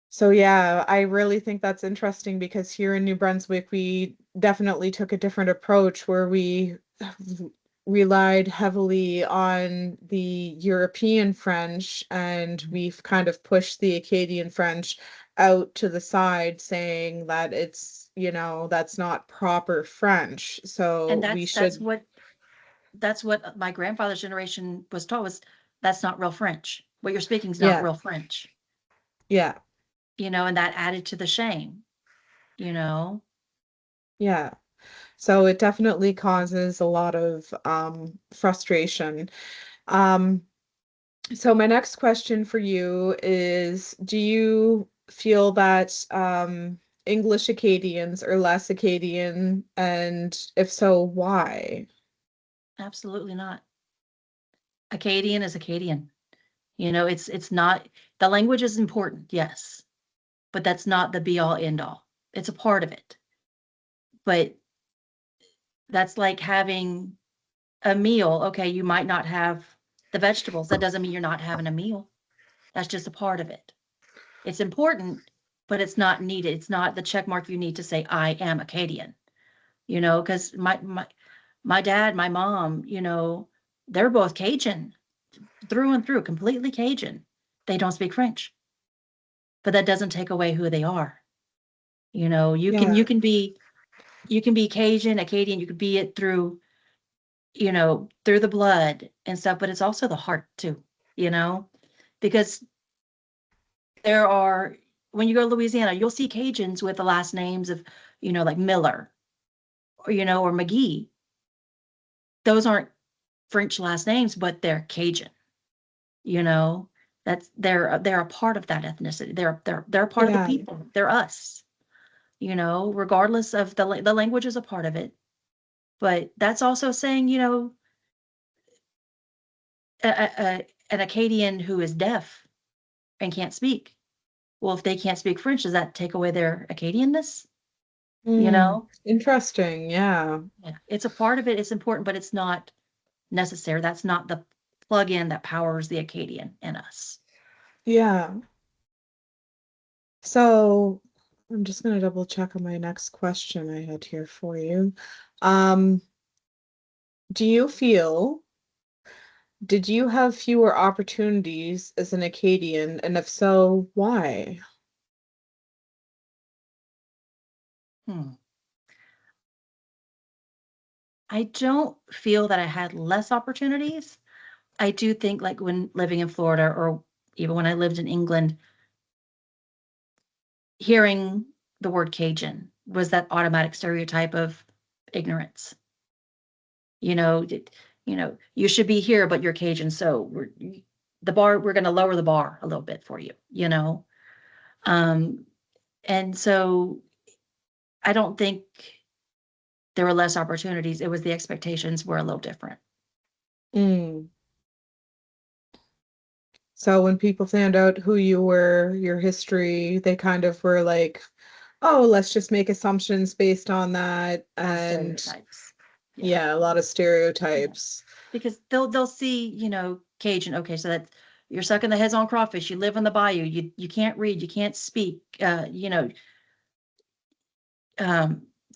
so yeah, I really think that's interesting because here in New Brunswick, we definitely took a different approach where we relied heavily on the European French, and we've kind of pushed the Acadian French out to the side, saying that it's, that's not proper French. And So we should, that's what my grandfather's generation was taught was that's not real French. What you're speaking is not yeah, real French, yeah, and that added to the shame, you know. yeah. So it definitely causes a lot of frustration. Um, So my next question for you is, do you feel that English Acadians are less Acadian? And if so, why? Absolutely not. Acadian is Acadian. It's not the language is important, yes, but that's not the be all end all. It's a part of it. But that's like having a meal. Okay, you might not have the vegetables. That doesn't mean you're not having a meal. That's just a part of it. It's important, but it's not needed. It's not the check mark you need to say I am Acadian. Because my dad, my mom, they're both Cajun through and through, completely Cajun. They don't speak French, but that doesn't take away who they are. You can Yeah, be Cajun, Acadian, you could be it through the blood and stuff, but it's also the heart too, you know, because there are, when you go to Louisiana, you'll see Cajuns with the last names of, like Miller or McGee. Those aren't French last names, but they're Cajun, you know, that's they're a part of that ethnicity. They're a part of the yeah, people. They're us, regardless of the language is a part of it. But that's also saying, an Acadian who is deaf and can't speak. Well, if they can't speak French, does that take away their Acadianness? You know? Interesting. Yeah, Yeah. It's a part of it. It's important, but it's not necessary. That's not the plug-in that powers the Acadian in us. yeah. So I'm just gonna double check on my next question I had here for you. Um, do you feel, did you have fewer opportunities as an Acadian, and if so, why? Hmm. I don't feel that I had less opportunities. I do think like when living in Florida or even when I lived in England, hearing the word Cajun was that automatic stereotype of ignorance. You should be here, but you're Cajun, so we're going to lower the bar a little bit for you. Um, and so I don't think there were less opportunities. It was the expectations were a little different. Mm. So when people found out who you were, your history, they kind of were like, oh, let's just make assumptions based on that. A lot of And stereotypes. Yeah. yeah, a lot of Yeah. stereotypes. Because they'll see, Cajun. Okay, so that's you're sucking the heads on crawfish. You live in the bayou. You can't read. You can't speak. The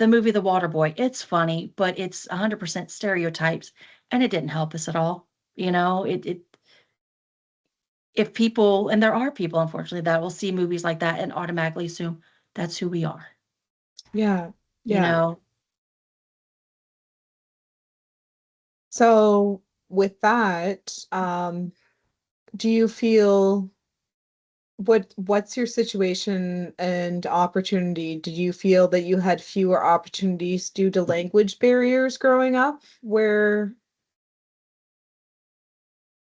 movie The Water Boy. It's funny, but it's 100% stereotypes, and it didn't help us at all. It if people, and there are people, unfortunately, that will see movies like that and automatically assume that's who we are. Yeah, You yeah. know, So with that, do you feel what's your situation and opportunity? Did you feel that you had fewer opportunities due to language barriers growing up, where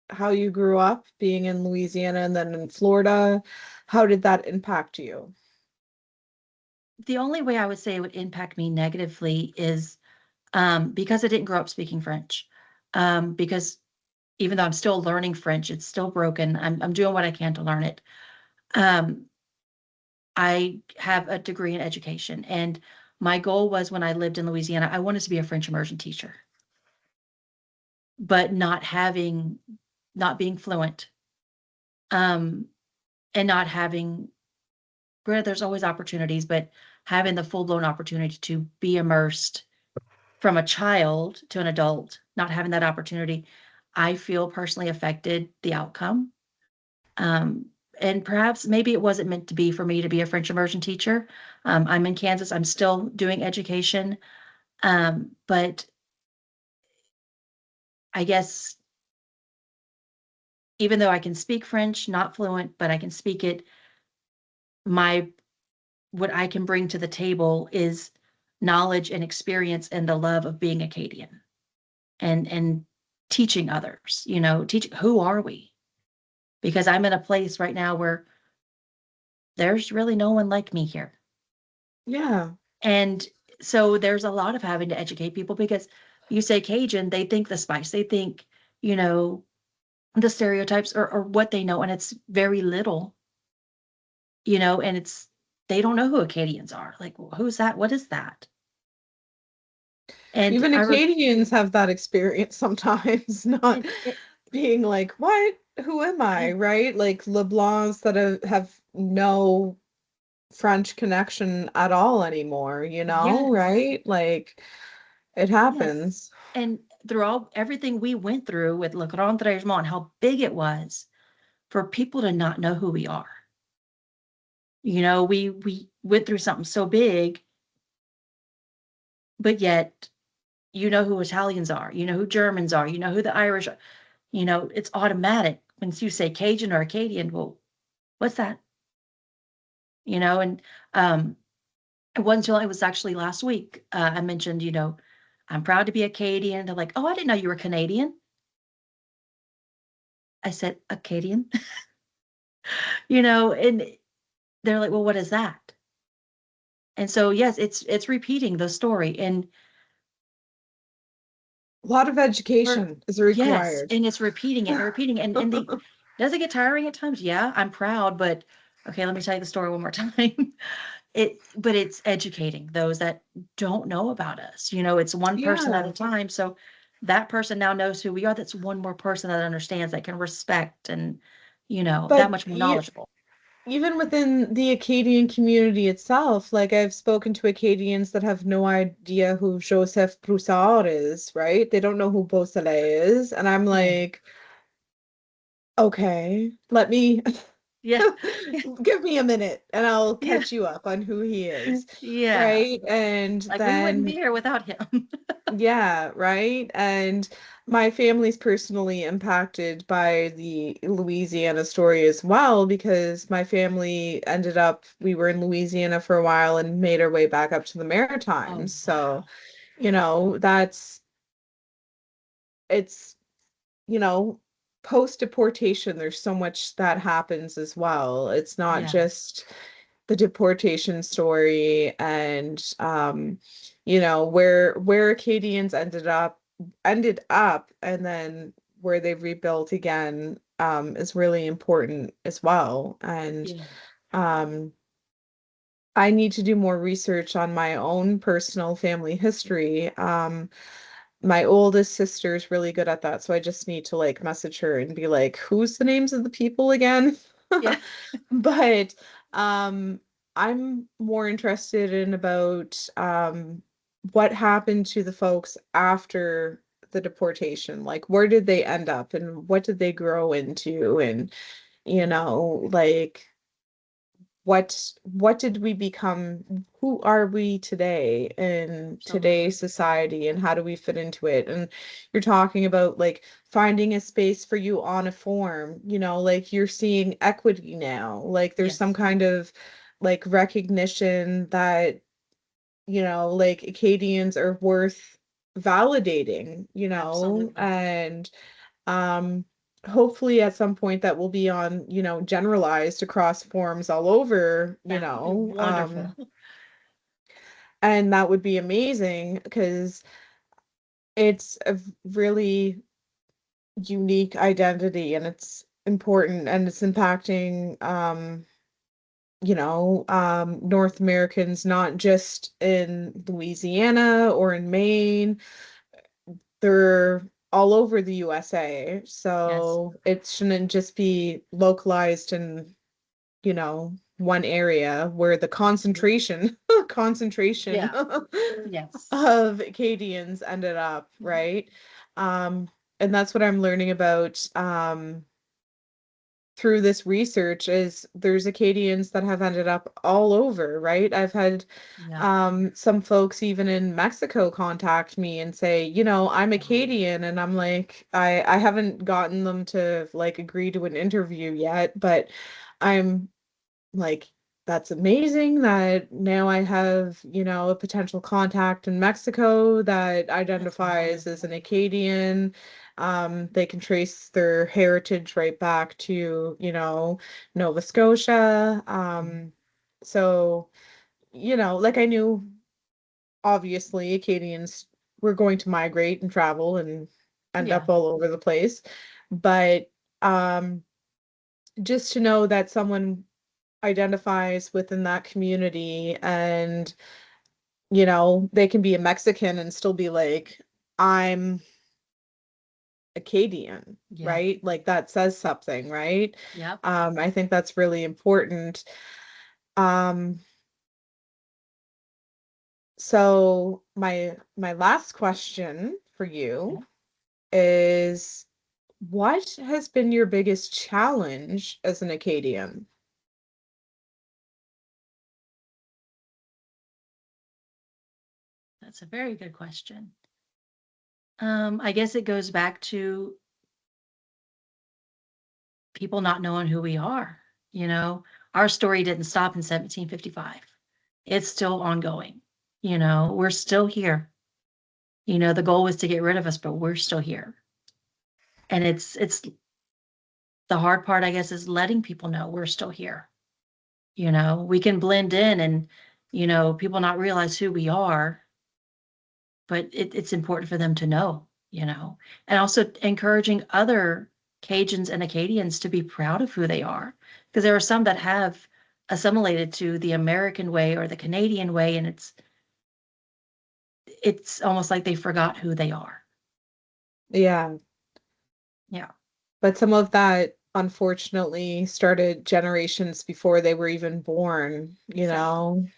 how you grew up being in Louisiana and then in Florida? How did that impact you? The only way I would say it would impact me negatively is because I didn't grow up speaking French. Because even though I'm still learning French, it's still broken. I'm doing what I can to learn it. Um, I have a degree in education, and my goal was when I lived in Louisiana, I wanted to be a French immersion teacher, but not being fluent, um, and not having, granted, there's always opportunities, but having the full blown opportunity to be immersed from a child to an adult, not having that opportunity, I feel personally affected the outcome. Um, and perhaps maybe it wasn't meant to be for me to be a French immersion teacher. I'm in Kansas. I'm still doing education. But I guess even though I can speak French, not fluent, but I can speak it, my what I can bring to the table is knowledge and experience and the love of being Acadian and teaching others, teach who are we? Because I'm in a place right now where there's really no one like me here. Yeah. And so there's a lot of having to educate people because you say Cajun, they think the spice, they think, you know, the stereotypes or what they know, and it's very little, and they don't know who Acadians are. Like, who's that? What is that? And Even Acadians have that experience sometimes, not it, it, being like, what? Who am I? yeah, Right? Like LeBlancs that have no French connection at all anymore, yes, right? Like it yes. happens. And through everything we went through with Le Grand Traitement, how big it was for people to not know who we are. We went through something so big, but yet you know who Italians are, you know who Germans are, you know who the Irish are. It's automatic when you say Cajun or Acadian. Well, what's that? And it wasn't until it was actually last week I mentioned, I'm proud to be Acadian. They're like, oh, I didn't know you were Canadian. I said Acadian, and they're like, well, what is that? And so yes, it's repeating the story, and A lot of we're education is yes, required. and it's repeating it and repeating it, and does it get tiring at times? Yeah, I'm proud, but okay, let me tell you the story one more time. But it's educating those that don't know about us. It's one person at a Yeah. time. So that person now knows who we are. That's one more person that understands, that can respect, and that But much more knowledgeable. even within the Acadian community itself, like I've spoken to Acadians that have no idea who Joseph Broussard is, right? They don't know who Beausoleil is. And I'm Yeah. like, okay, let me Yeah. Yeah. give me a minute and I'll Yeah. catch you up on who he is, Yeah. right? And Like we wouldn't be then here without him. yeah, right. And my family's personally impacted by the Louisiana story as well because my family we were in Louisiana for a while and made our way back up to the Oh, Maritimes. So, wow. you know, that's it's, you know, post deportation, there's so much that happens as well. It's not Yeah. just the deportation story and where Acadians ended up and then where they've rebuilt again is really important as well. And Yeah. um I need to do more research on my own personal family history. My oldest sister is really good at that, so I just need to like message her and be like, who's the names of the people again? Yeah. But I'm more interested in about what happened to the folks after the deportation. Like, where did they end up and what did they grow into? And, like, what did we become? Who are we today in Absolutely. today's society, and how do we fit into it? And you're talking about like finding a space for you on a form, like you're seeing equity now, like there's some Yes, kind of like recognition that, like Acadians are worth validating, absolutely. and um, hopefully at some point that will be on, generalized across forms all over, That would be wonderful. and that would be amazing because it's a really unique identity, and it's important, and it's impacting North Americans, not just in Louisiana or in Maine. They're all over the USA. Yes. So it shouldn't just be localized in, one area where the Absolutely. concentration Yeah. Yes. of Acadians ended up, right? Um, and that's what I'm learning about through this research is there's Acadians that have ended up all over, right? I've had Yeah. some folks even in Mexico contact me and say, I'm Wow. Acadian, and I'm like, I haven't gotten them to like agree to an interview yet, but I'm like, that's amazing that now I have, a potential contact in Mexico that That's identifies as an wonderful. Acadian. They can trace their heritage right back to, Nova Scotia. Mhm. So, like I knew obviously Acadians were going to migrate and travel and end Yeah. up all over the place. But um, just to know that someone identifies within that community, and they can be a Mexican and still be like, I'm Acadian, Yeah. right? Like that says something, right? Yep. I think that's really important. um so my last question for Okay. you is, what has been your biggest challenge as an Acadian? That's a very good question. I guess it goes back to people not knowing who we are. You know, our story didn't stop in 1755. It's still ongoing. We're still here. The goal was to get rid of us, but we're still here. And it's the hard part, I guess, is letting people know we're still here. We can blend in and, people not realize who we are, but it's important for them to know, and also encouraging other Cajuns and Acadians to be proud of who they are. Because there are some that have assimilated to the American way or the Canadian way, and it's almost like they forgot who they are. Yeah, Yeah, but some of that unfortunately started generations before they were even born, exactly.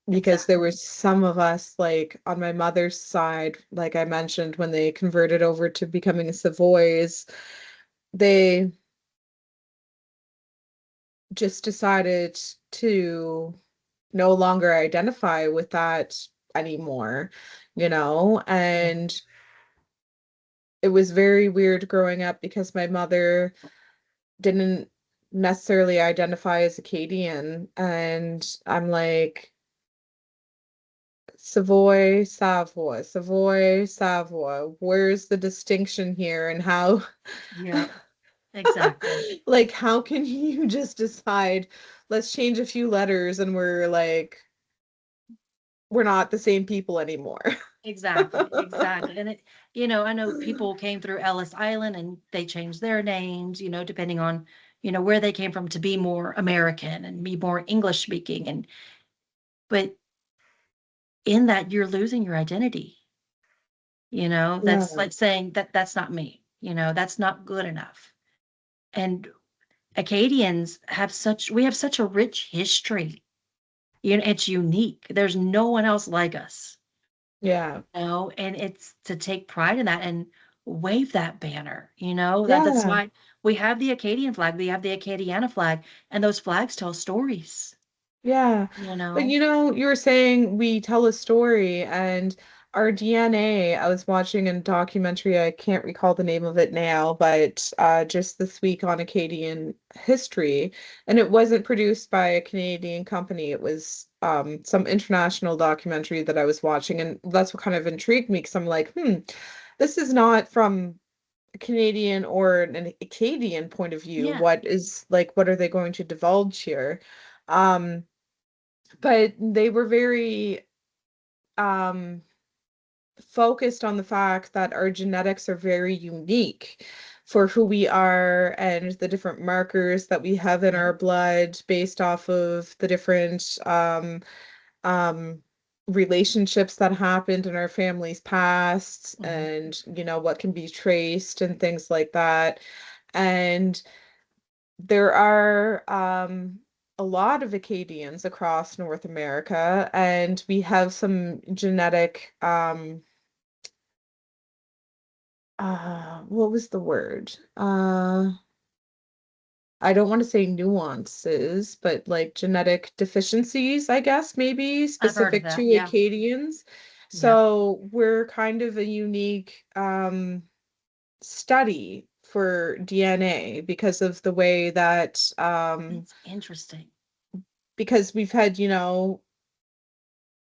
because there Exactly. was some of us, like on my mother's side, like I mentioned, when they converted over to becoming Savoys, they just decided to no longer identify with that anymore, Yeah. and it was very weird growing up because my mother didn't necessarily identify as Acadian, and I'm like, Savoy, Savoy, Savoy, Savoy. Where's the distinction here, and how, Yeah. Exactly. like, how can you just decide, let's change a few letters and we're like, we're not the same people anymore? Exactly, exactly. And I know people came through Ellis Island and they changed their names, depending on, where they came from to be more American and be more English speaking. But in that, you're losing your identity. That's Yeah. like saying that's not me, that's not good enough. And we have such a rich history. It's unique. There's no one else like us. Yeah. And it's to take pride in that and wave that banner, that's Yeah. why we have the Acadian flag, we have the Acadiana flag, and those flags tell stories. Yeah. you But know? you know, you were saying we tell a story and our DNA, I was watching a documentary, I can't recall the name of it now, but just this week on Acadian history, and it wasn't produced by a Canadian company. It was some international documentary that I was watching, and that's what kind of intrigued me because I'm like, this is not from a Canadian or an Acadian point of view. Yeah. What is like, what are they going to divulge here? Um, but they were very um, focused on the fact that our genetics are very unique for who we are and the different markers that we have in Yeah. our blood based off of the different um, relationships that happened in our family's past Hmm. and, what can be traced and things like that. And there are a lot of Acadians across North America, and we have some genetic what was the word? I don't want to say nuances, but like genetic deficiencies, I guess, maybe I've heard of specific that. to Yeah. Acadians. Yeah. So we're kind of a unique study for DNA because of the way that That's interesting. because we've had,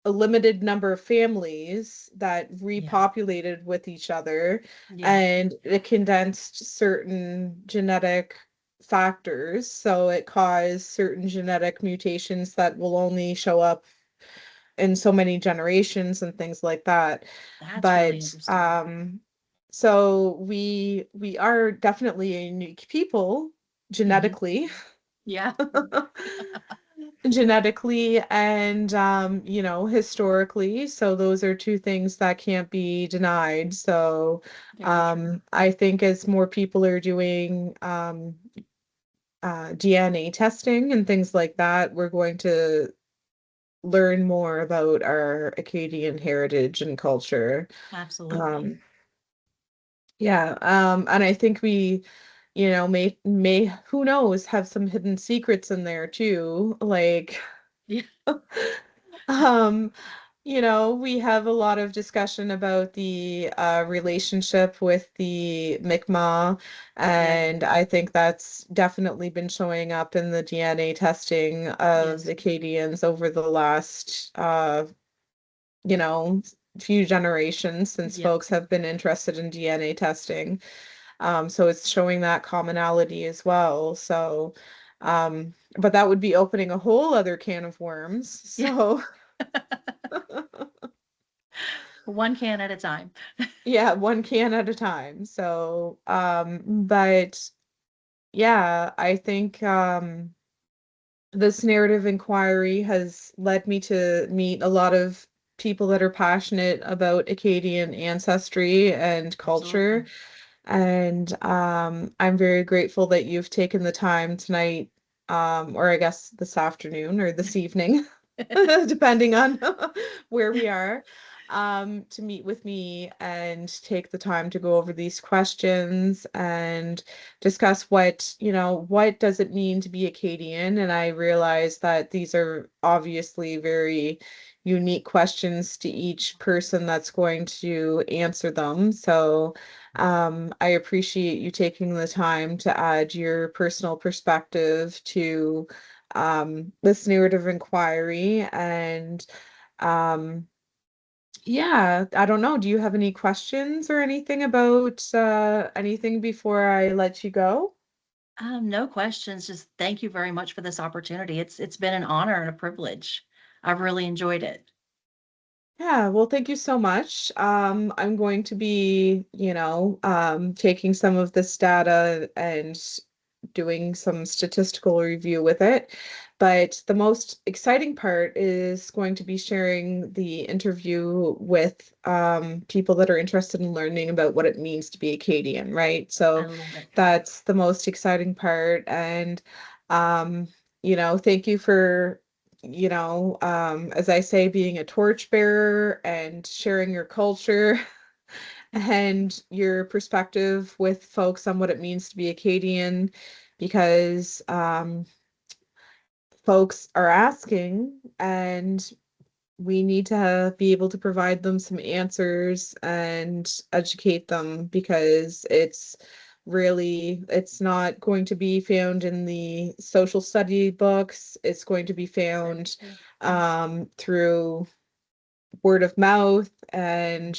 a limited number of families that Yeah. repopulated with each other, Yeah. and it condensed certain genetic factors. So it caused certain genetic mutations that will only show up in so many generations and things like that. That's really But interesting. so we are definitely a unique people Hmm. genetically. Yeah. Genetically and historically, so those are two things that can't be denied. So Very true. I think as more people are doing DNA testing and things like that, we're going to learn more about our Acadian heritage and culture. Absolutely. um yeah, and I think we, may who knows, have some hidden secrets in there too, like Yeah. Um, we have a lot of discussion about the relationship with the Mi'kmaq, Yeah. and I think that's definitely been showing up in the DNA testing of Yes. Acadians over the last, you know, few generations since Yep. folks have been interested in DNA testing. So it's showing that commonality as well. So, but that would be opening a whole other can of worms. Yeah. So. One can at a time. Yeah, one can at a time. So, but yeah, I think this narrative inquiry has led me to meet a lot of people that are passionate about Acadian ancestry and culture. Absolutely. And I'm very grateful that you've taken the time tonight, or I guess this afternoon or this evening, depending on where we are, to meet with me and take the time to go over these questions and discuss what does it mean to be Acadian? And I realize that these are obviously very unique questions to each person that's going to answer them. So I appreciate you taking the time to add your personal perspective to this narrative inquiry. And um, yeah, I don't know. Do you have any questions or anything about anything before I let you go? No questions. Just thank you very much for this opportunity. It's been an honor and a privilege. I've really enjoyed it. Yeah, well, thank you so much. I'm going to be, taking some of this data and doing some statistical review with it. But the most exciting part is going to be sharing the interview with people that are interested in learning about what it means to be Acadian, right? I So love it. that's the most exciting part. And, um, thank you for, as I say, being a torchbearer and sharing your culture and your perspective with folks on what it means to be Acadian, because folks are asking, and we need to be able to provide them some answers and educate them, because it's not going to be found in the social study books. It's going to be found through word of mouth, and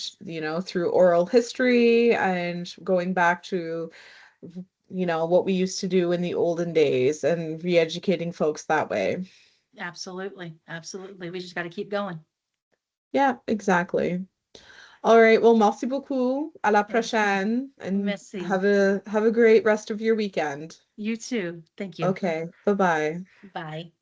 through oral history, and going back to what we used to do in the olden days, and re-educating folks that way. Absolutely. Absolutely. We just got to keep going. Yeah, exactly. All right, well, merci beaucoup. À la Thank you. prochaine, and Merci. have a great rest of your weekend. You too. Thank you. Okay, bye-bye. Bye.